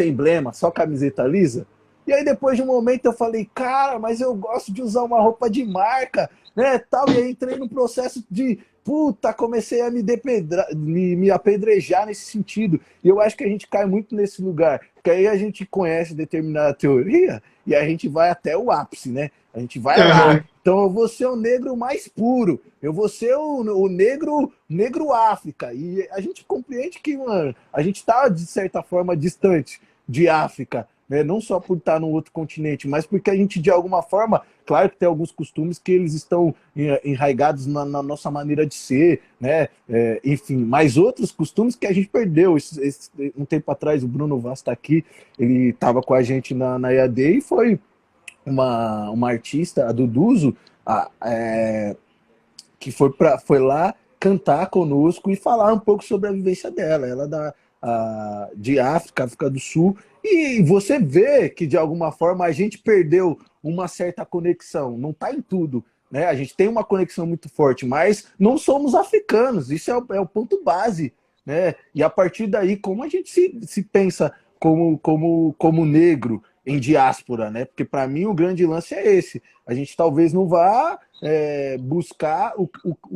S2: emblema, só camiseta lisa? E aí depois de um momento eu falei, cara, mas eu gosto de usar uma roupa de marca, né, tal, e aí entrei num processo de, puta, comecei a me apedrejar nesse sentido. E eu acho que a gente cai muito nesse lugar, porque aí a gente conhece determinada teoria e a gente vai até o ápice, né? A gente vai lá. Então eu vou ser o negro mais puro, eu vou ser o negro África. E a gente compreende que, mano, a gente está, de certa forma, distante de África, né? Não só por estar num outro continente, mas porque a gente, de alguma forma, claro que tem alguns costumes que eles estão enraigados na nossa maneira de ser, né? Enfim, mas outros costumes que a gente perdeu. Um tempo atrás, o Bruno Vaz está aqui, ele estava com a gente na EAD e foi uma artista, a Duduzo, que foi lá cantar conosco e falar um pouco sobre a vivência dela. Ela de África do Sul, e você vê que de alguma forma a gente perdeu uma certa conexão. Não está em tudo, né? A gente tem uma conexão muito forte, mas não somos africanos. Isso é o ponto base, né? E a partir daí, como a gente se pensa como negro em diáspora, né? Porque para mim o grande lance é esse. A gente talvez não vá buscar o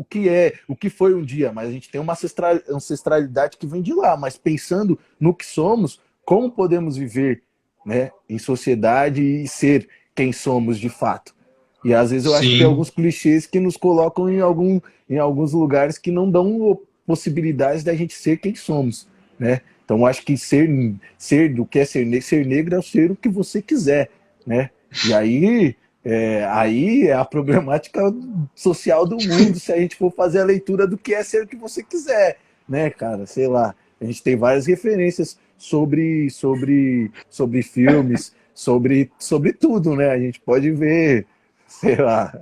S2: que foi um dia, mas a gente tem uma ancestralidade que vem de lá. Mas pensando no que somos, como podemos viver, né, em sociedade e ser quem somos de fato? E às vezes eu acho que tem
S1: Sim.
S2: alguns clichês que nos colocam em alguns lugares que não dão possibilidades da gente ser quem somos, né? Então eu acho que do que é ser negro é ser o que você quiser, né? E aí é a problemática social do mundo, se a gente for fazer a leitura do que é ser o que você quiser, né, cara? Sei lá. A gente tem várias referências sobre filmes, sobre tudo, né? A gente pode ver, sei lá.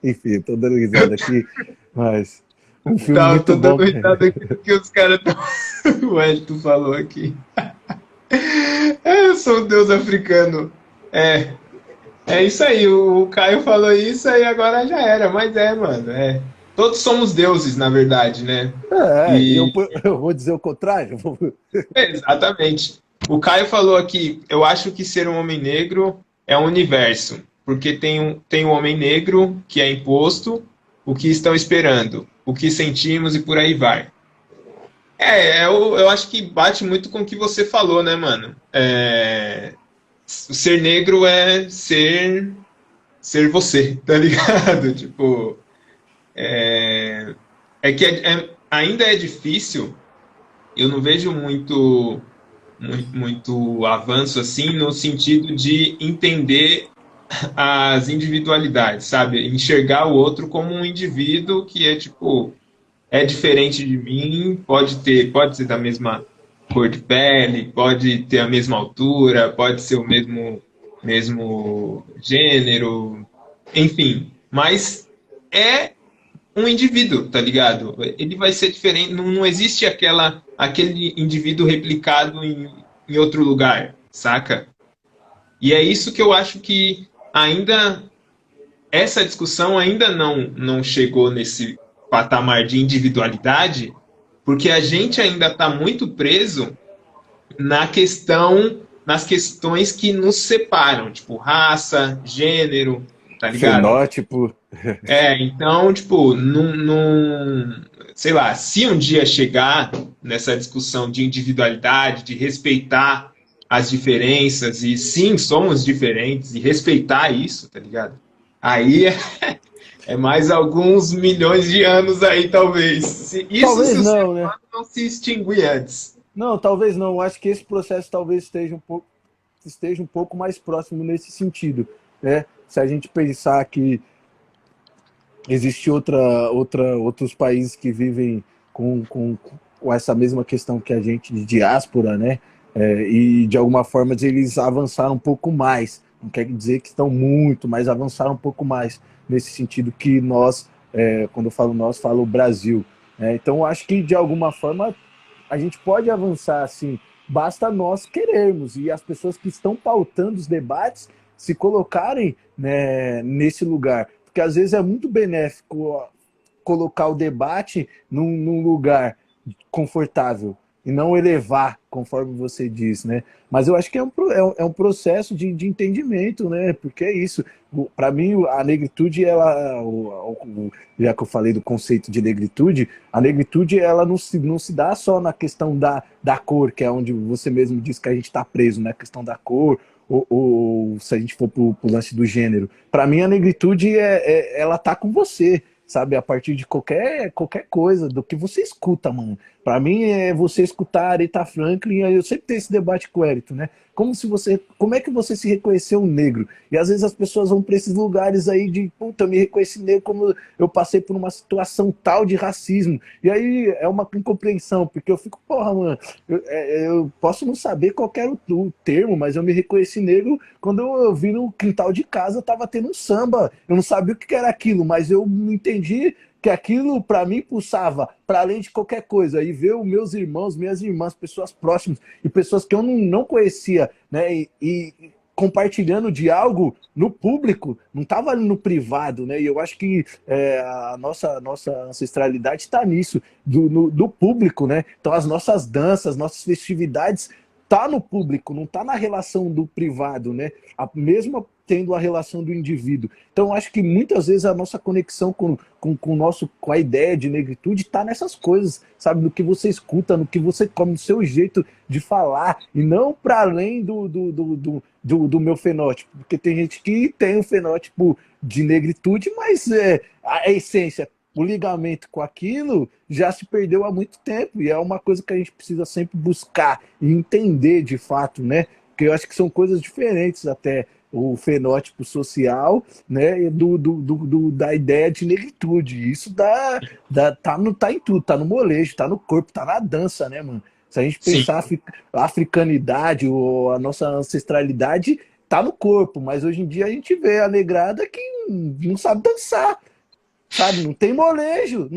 S2: Enfim, tô dando risada aqui, mas um filme
S1: Tá,
S2: muito
S1: tô dando
S2: bom.
S1: risada aqui que os caras estão. O Wellington falou aqui. Eu sou um deus africano. É, é isso aí. O Caio falou isso e agora já era. Mas mano. Todos somos deuses, na verdade, né?
S2: Eu,
S1: E
S2: eu vou dizer o contrário.
S1: exatamente. O Caio falou aqui, eu acho que ser um homem negro é um universo, porque tem um homem negro que é imposto, o que estão esperando, o que sentimos e por aí vai. Eu acho que bate muito com o que você falou, né, mano? Ser negro é ser você, tá ligado? Tipo, que ainda é difícil, eu não vejo muito avanço assim no sentido de entender as individualidades, sabe? Enxergar o outro como um indivíduo que é tipo é diferente de mim, pode ser da mesma cor de pele, pode ter a mesma altura, pode ser o mesmo gênero, enfim, mas é um indivíduo, tá ligado? Ele vai ser diferente, não existe aquele indivíduo replicado em outro lugar, saca? E é isso que eu acho que ainda essa discussão ainda não chegou nesse patamar de individualidade, porque a gente ainda está muito preso nas questões que nos separam, tipo raça, gênero, tá ligado?
S2: Fenótipo.
S1: Então, tipo, sei lá, se um dia chegar nessa discussão de individualidade, de respeitar as diferenças, e sim, somos diferentes, e respeitar isso, tá ligado? Aí é mais alguns milhões de anos aí, talvez. Isso se
S2: Talvez
S1: o ser
S2: não, né?
S1: humano não se extinguir antes.
S2: Não, talvez não. Eu acho que esse processo talvez esteja um pouco mais próximo nesse sentido, né? Se a gente pensar que existe outros países que vivem com essa mesma questão que a gente de diáspora, né? E de alguma forma eles avançaram um pouco mais. Não quer dizer que estão muito, mas avançaram um pouco mais nesse sentido que nós, quando eu falo nós, falo o Brasil. Né? Então, eu acho que de alguma forma a gente pode avançar assim, basta nós querermos e as pessoas que estão pautando os debates se colocarem, né, nesse lugar. Porque às vezes é muito benéfico colocar o debate num lugar confortável. e não elevar, conforme você diz, né? Mas eu acho que é um processo de entendimento, né? Porque é isso. Para mim, a negritude, já que eu falei do conceito de negritude, a negritude ela não se dá só na questão da cor, que é onde você mesmo diz que a gente está preso, né? A questão da cor, ou se a gente for pro lance do gênero. Para mim, a negritude ela tá com você, sabe? A partir de qualquer coisa, do que você escuta, mano. Para mim, é você escutar Aretha Franklin, eu sempre tenho esse debate com o Hélito, né? Como é que você se reconheceu um negro? E às vezes as pessoas vão para esses lugares aí de, puta, eu me reconheci negro como eu passei por uma situação tal de racismo. E aí é uma incompreensão, porque eu fico, porra, mano, eu posso não saber qual era o termo, mas eu me reconheci negro quando eu vi no quintal de casa, tava tendo um samba. Eu não sabia o que era aquilo, mas eu entendi que aquilo para mim pulsava para além de qualquer coisa. E ver os meus irmãos, minhas irmãs, pessoas próximas e pessoas que eu não conhecia, né? E compartilhando de algo no público, não estava ali no privado, né? E eu acho que a nossa ancestralidade está nisso, do público, né? Então as nossas danças, nossas festividades tá no público, não tá na relação do privado, né? Mesmo tendo a relação do indivíduo. Então, eu acho que muitas vezes a nossa conexão com a ideia de negritude está nessas coisas, sabe? No que você escuta, no que você come, no seu jeito de falar, e não para além do meu fenótipo. Porque tem gente que tem um fenótipo de negritude, mas a essência, o ligamento com aquilo já se perdeu há muito tempo, e é uma coisa que a gente precisa sempre buscar e entender de fato, né? Porque eu acho que são coisas diferentes até o fenótipo social, né, da ideia de negritude. Isso tá em tudo, tá no molejo, tá no corpo, tá na dança, né, mano? Se a gente
S1: Sim.
S2: pensar a africanidade ou a nossa ancestralidade, tá no corpo, mas hoje em dia a gente vê a negrada que não sabe dançar, sabe? Não tem molejo,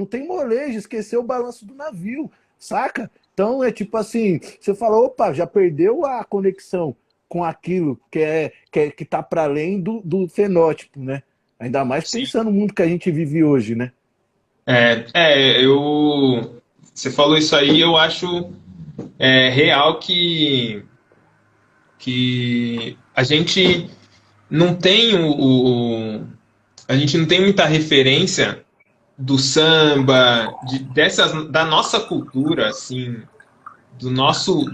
S2: esqueceu o balanço do navio, saca? Então é tipo assim, você fala, opa, já perdeu a conexão com aquilo que tá para além do fenótipo, né? Ainda mais
S1: Sim.
S2: pensando no mundo que a gente vive hoje, né?
S1: Você falou isso aí, eu acho real que a gente não tem a gente não tem muita referência do samba, da nossa cultura, assim, do nosso,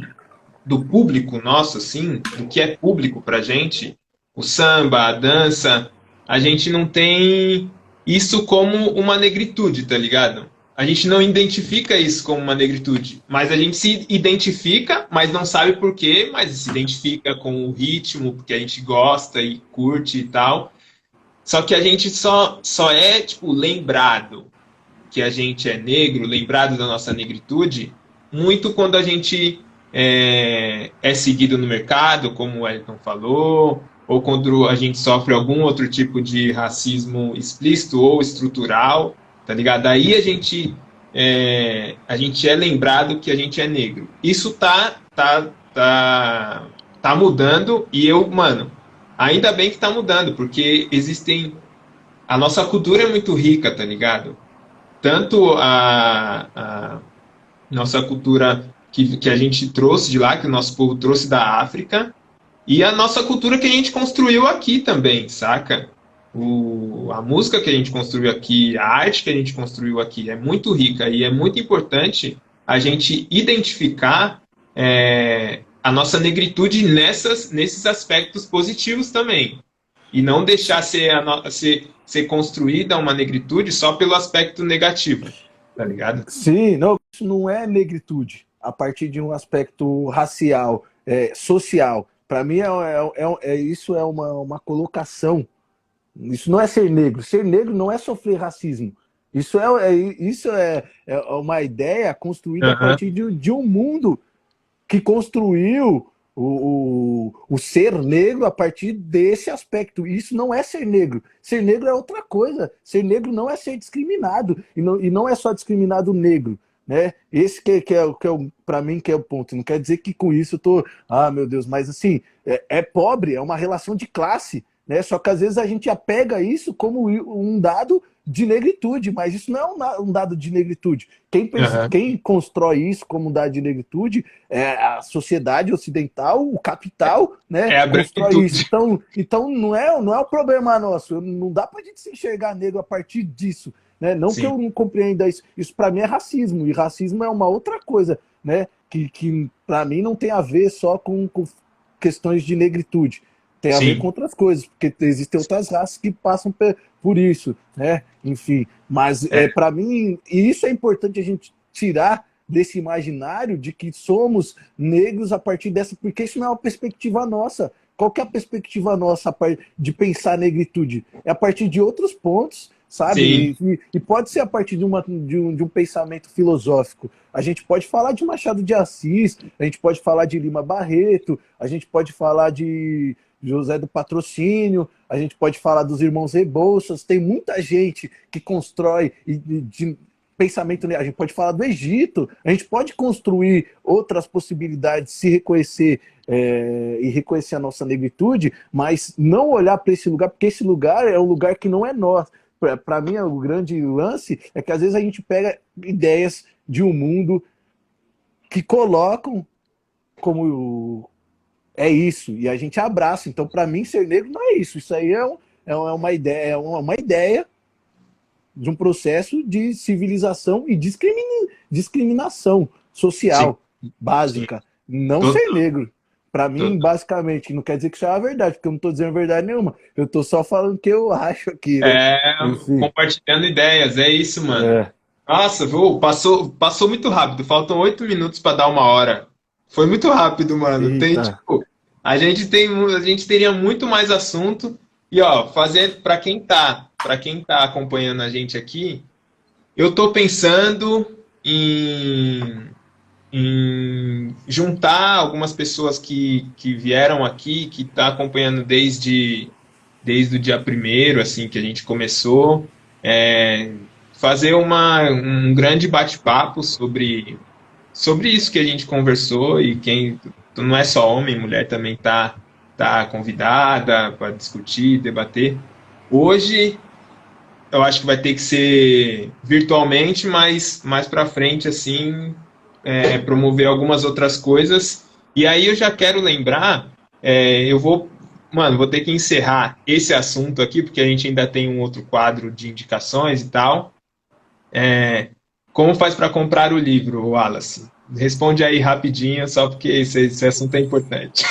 S1: do público nosso, assim, do que é público pra gente, o samba, a dança, a gente não tem isso como uma negritude, tá ligado? A gente não identifica isso como uma negritude, mas a gente se identifica, mas não sabe por quê, mas se identifica com o ritmo, porque a gente gosta e curte e tal. Só que a gente só é, tipo, lembrado que a gente é negro, lembrado da nossa negritude, muito quando a gente é seguido no mercado, como o Elton falou, ou quando a gente sofre algum outro tipo de racismo explícito ou estrutural, tá ligado? Aí a gente é lembrado que a gente é negro. Isso tá mudando e mano, ainda bem que tá mudando, porque a nossa cultura é muito rica, tá ligado? Tanto a nossa cultura que a gente trouxe de lá, que o nosso povo trouxe da África, e a nossa cultura que a gente construiu aqui também, saca? A música que a gente construiu aqui, a arte que a gente construiu aqui é muito rica e é muito importante a gente identificar a nossa negritude nesses aspectos positivos também. E não deixar ser construída uma negritude só pelo aspecto negativo, tá ligado?
S2: Sim, não, isso não é negritude a partir de um aspecto racial, social. Para mim, isso é uma colocação. Isso não é ser negro. Ser negro não é sofrer racismo. Isso é uma ideia construída a
S1: Aham.
S2: partir de um mundo que construiu o ser negro a partir desse aspecto. Isso não é ser negro. Ser negro é outra coisa. Ser negro não é ser discriminado. E não é só discriminado negro. Né? Esse para mim, que é o ponto. Não quer dizer que com isso eu tô. Ah, meu Deus, mas assim, é pobre, é uma relação de classe. Né? Só que às vezes a gente apega isso como um dado de negritude, mas isso não é um dado de negritude. Quem constrói isso como um dado de negritude é a sociedade ocidental, o capital, né?
S1: É a
S2: Constrói isso.
S1: branquitude.
S2: Então não é o problema nosso. Não dá pra gente se enxergar negro a partir disso. Né? Não que
S1: Sim,
S2: eu não compreenda isso. Isso para mim é racismo. E racismo é uma outra coisa, né? Que para mim não tem a ver só com questões de negritude. Tem a ver com
S1: sim,
S2: outras coisas, porque existem outras raças que passam por isso, né? Enfim, mas
S1: é,
S2: para mim, e isso é importante a gente tirar desse imaginário de que somos negros a partir dessa, porque isso não é uma perspectiva nossa. Qual que é a perspectiva nossa de pensar negritude? É a partir de outros pontos,
S1: sim,
S2: sabe? E pode ser a partir de um pensamento filosófico. A gente pode falar de Machado de Assis, a gente pode falar de Lima Barreto, a gente pode falar de José do Patrocínio, a gente pode falar dos irmãos Rebouças, tem muita gente que constrói de pensamento, a gente pode falar do Egito, a gente pode construir outras possibilidades, se reconhecer e reconhecer a nossa negritude, mas não olhar para esse lugar, porque esse lugar é um lugar que não é nosso. Para mim, o grande lance é que às vezes a gente pega ideias de um mundo que colocam como é isso, e a gente abraça. Então, para mim, ser negro não é isso. Isso aí é uma ideia de um processo de civilização e discriminação
S1: sim,
S2: social
S1: sim.
S2: básica. Não ser
S1: Total,
S2: negro. Para mim,
S1: total.
S2: basicamente, não quer dizer que isso é a verdade, porque eu não estou dizendo verdade nenhuma. Eu estou só falando o que eu acho aqui, né?
S1: É,
S2: Enfim.
S1: compartilhando ideias, é isso, mano.
S2: É.
S1: Nossa, viu? Passou muito rápido. Faltam 8 minutos para dar 1 hora. Foi muito rápido, mano. Tem,
S2: Eita.
S1: tipo, a gente teria muito mais assunto. E ó, fazer para quem tá acompanhando a gente aqui, eu tô pensando em juntar algumas pessoas que vieram aqui, que tá acompanhando desde o dia primeiro, assim, que a gente começou, é, fazer um grande bate-papo sobre isso que a gente conversou e quem não é só homem, mulher também tá convidada para discutir, debater. Hoje eu acho que vai ter que ser virtualmente, mas mais para frente assim promover algumas outras coisas. E aí eu já quero lembrar, eu vou ter que encerrar esse assunto aqui, porque a gente ainda tem um outro quadro de indicações e tal. Como faz para comprar o livro, Wallace? Responde aí rapidinho, só porque esse assunto é importante.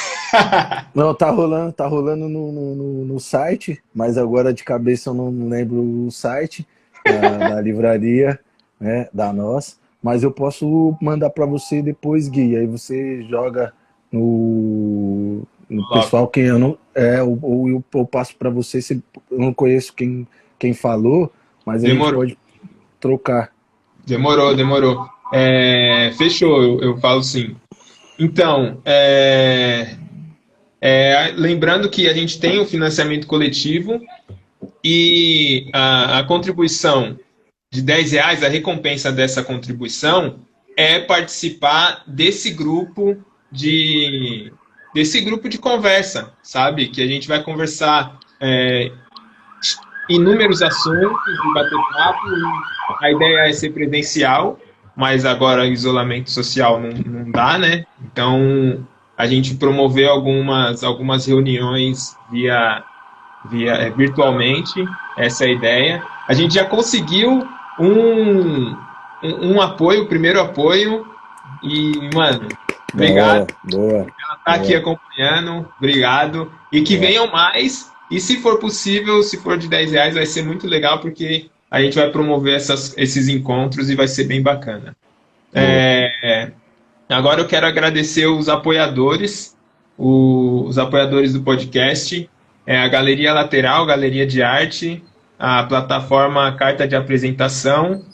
S2: Não, tá rolando no site, mas agora de cabeça eu não lembro o site da livraria, né, da nós. Mas eu posso mandar para você depois, Gui. Aí você joga no
S1: Coloco.
S2: pessoal quem eu não ou eu passo para você. Se eu não conheço quem falou, mas a gente
S1: Demorou,
S2: pode trocar.
S1: demorou. Fechou, eu falo sim. Então, lembrando que a gente tem o financiamento coletivo e a contribuição de R$ 10, a recompensa dessa contribuição é participar desse grupo de conversa, sabe? Que a gente vai conversar inúmeros assuntos e bater papo. A ideia é ser presencial, mas agora o isolamento social não dá, né? Então a gente promoveu algumas reuniões virtualmente, essa é a ideia. A gente já conseguiu um apoio, o primeiro apoio, e, mano,
S2: Da
S1: obrigado
S2: hora, boa,
S1: por estar aqui
S2: boa,
S1: acompanhando, obrigado. E que
S2: boa.
S1: venham mais, e se for possível, se for de R$ 10, vai ser muito legal, porque a gente vai promover esses encontros e vai ser bem bacana.
S2: Boa.
S1: Agora eu quero agradecer os apoiadores do podcast, a Galeria Lateral, Galeria de Arte, a plataforma Carta de Apresentação,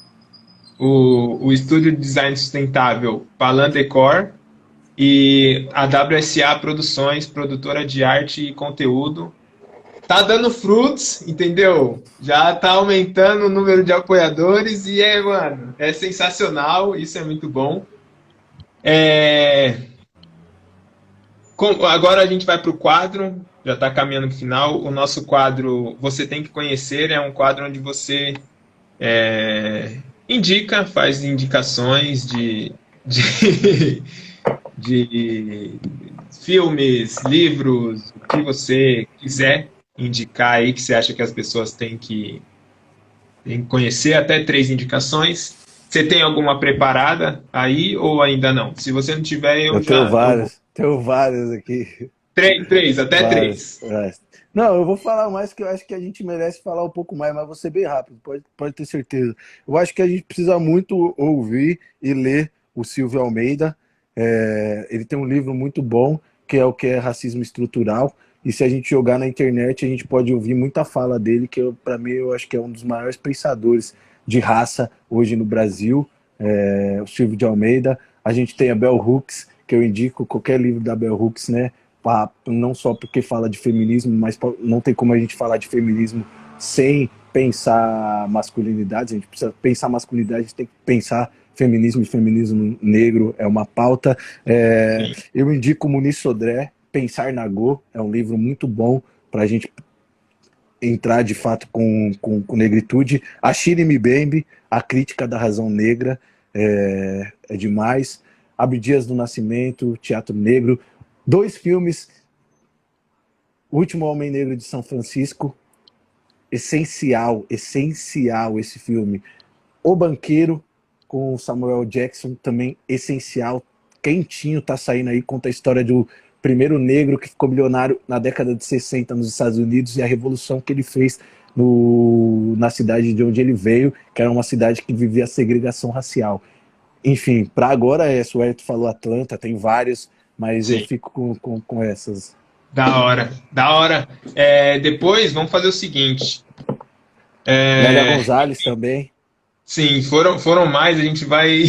S1: o Estúdio de Design Sustentável Palan Decor e a WSA Produções, produtora de arte e conteúdo. Tá dando frutos, entendeu? Já tá aumentando o número de apoiadores e mano, é sensacional, isso é muito bom. Agora a gente vai para o quadro já está caminhando para o final. O nosso quadro Você Tem que Conhecer é um quadro onde você indica, faz indicações de, de filmes, livros, o que você quiser indicar aí, que você acha que as pessoas têm que conhecer, até 3 indicações. Você tem alguma preparada aí ou ainda não? Se você não tiver,
S2: Eu tenho várias aqui.
S1: Três, até
S2: Várias,
S1: três.
S2: várias. Não, eu vou falar mais que eu acho que a gente merece falar um pouco mais, mas vou ser bem rápido, pode ter certeza. Eu acho que a gente precisa muito ouvir e ler o Silvio Almeida. Ele tem um livro muito bom, que é o que é Racismo Estrutural, e se a gente jogar na internet, a gente pode ouvir muita fala dele, que para mim eu acho que é um dos maiores pensadores de raça hoje no Brasil, o Silvio de Almeida. A gente tem a Bell Hooks, que eu indico qualquer livro da Bell Hooks, né? Não só porque fala de feminismo, mas não tem como a gente falar de feminismo sem pensar masculinidade. A gente precisa pensar masculinidade, a gente tem que pensar feminismo, e feminismo negro é uma pauta. Eu indico Muniz Sodré, Pensar na Go, é um livro muito bom para a gente entrar de fato com negritude. Achille Mbembe, A Crítica da Razão Negra, é demais. Abdias do Nascimento, Teatro Negro. 2 filmes, O Último Homem Negro de São Francisco, essencial esse filme. O Banqueiro, com Samuel Jackson, também essencial, quentinho, tá saindo aí, conta a história do primeiro negro que ficou milionário na década de 60 nos Estados Unidos e a revolução que ele fez na cidade de onde ele veio, que era uma cidade que vivia a segregação racial. Enfim, para agora, o Hélio falou Atlanta, tem vários, mas eu fico com essas.
S1: Da hora, da hora. Depois, vamos fazer o seguinte.
S2: Lélia Gonzalez também.
S1: Sim, foram mais, a gente vai...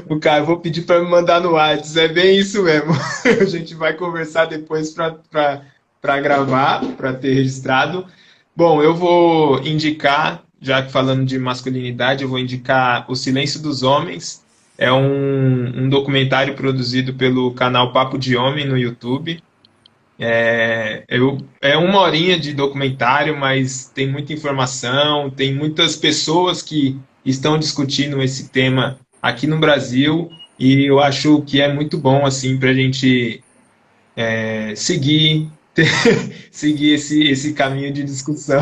S1: eu vou pedir para me mandar no WhatsApp, é bem isso mesmo. A gente vai conversar depois para gravar, para ter registrado. Bom, eu vou indicar, já que falando de masculinidade, eu vou indicar O Silêncio dos Homens. É um documentário produzido pelo canal Papo de Homem no YouTube. É 1 horinha de documentário, mas tem muita informação, tem muitas pessoas que estão discutindo esse tema aqui no Brasil, e eu acho que é muito bom assim para a gente seguir seguir esse caminho de discussão.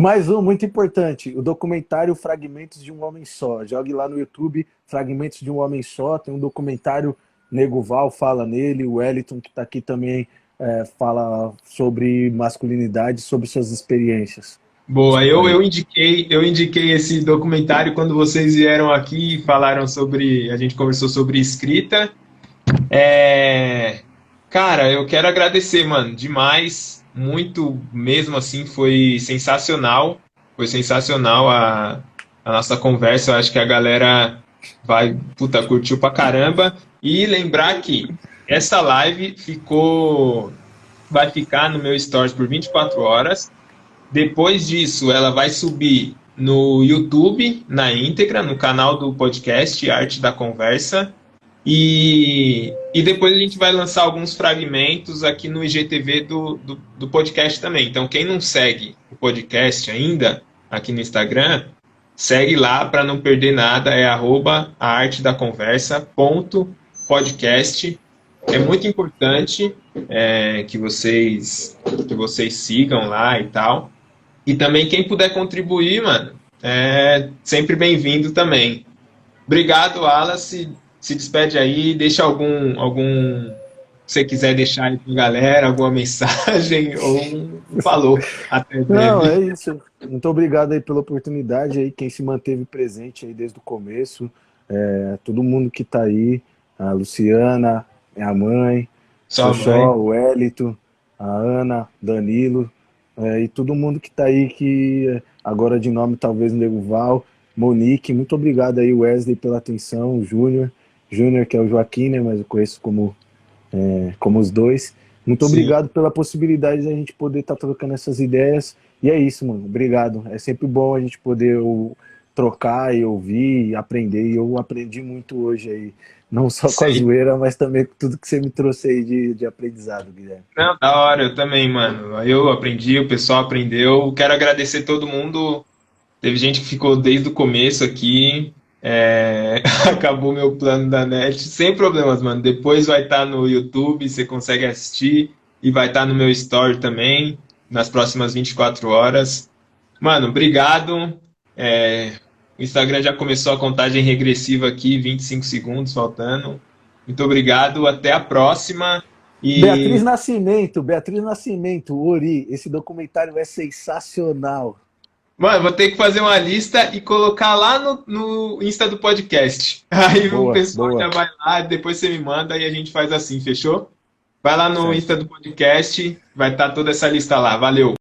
S2: Mais um muito importante, o documentário Fragmentos de um Homem Só. Jogue lá no YouTube, Fragmentos de um Homem Só, tem um documentário, Nego Val fala nele, o Wellington que está aqui também fala sobre masculinidade, sobre suas experiências.
S1: Boa, eu indiquei esse documentário quando vocês vieram aqui e falaram a gente conversou sobre escrita. Cara, eu quero agradecer, mano, demais, muito mesmo assim, foi sensacional a nossa conversa, eu acho que a galera curtiu pra caramba, e lembrar que essa live vai ficar no meu Stories por 24 horas, depois disso ela vai subir no YouTube, na íntegra, no canal do podcast Arte da Conversa, e depois a gente vai lançar alguns fragmentos aqui no IGTV do podcast também. Então, quem não segue o podcast ainda, aqui no Instagram, segue lá para não perder nada, é @aartedaconversa.podcast. É muito importante que vocês sigam lá e tal. E também quem puder contribuir, mano, é sempre bem-vindo também. Obrigado, Wallace. Se despede aí, deixa algum se você quiser deixar aí pra galera, alguma mensagem ou falou. Até breve.
S2: Não, é isso. Muito obrigado aí pela oportunidade aí, quem se manteve presente aí desde o começo, todo mundo que tá aí, a Luciana, minha mãe, Xoxó, o Wellington, a Ana, Danilo, e todo mundo que tá aí, que agora de nome talvez Nego Val, Monique, muito obrigado aí, Wesley, pela atenção, o Júnior, que é o Joaquim, né, mas eu conheço como os dois. Muito obrigado pela possibilidade de a gente poder estar trocando essas ideias. E é isso, mano. Obrigado. É sempre bom a gente poder trocar e ouvir e aprender. E eu aprendi muito hoje aí. Não só com a
S1: Sei.
S2: zoeira, mas também com tudo que você me trouxe aí de aprendizado, Guilherme.
S1: Não, da hora, eu também, mano. Eu aprendi, o pessoal aprendeu. Quero agradecer todo mundo. Teve gente que ficou desde o começo aqui. Acabou meu plano da net, sem problemas, mano. Depois vai estar no YouTube, você consegue assistir. E vai estar no meu story também, nas próximas 24 horas. Mano, obrigado. O Instagram já começou a contagem regressiva aqui, 25 segundos faltando. Muito obrigado, até a próxima. E,
S2: Beatriz Nascimento, Ori, esse documentário é sensacional.
S1: mano, vou ter que fazer uma lista e colocar lá no Insta do podcast. Aí o
S2: Boa,
S1: pessoal já
S2: boa.
S1: vai lá, depois você me manda e a gente faz assim, fechou? Vai lá no Insta
S2: Certo.
S1: do podcast, vai estar toda essa lista lá. Valeu!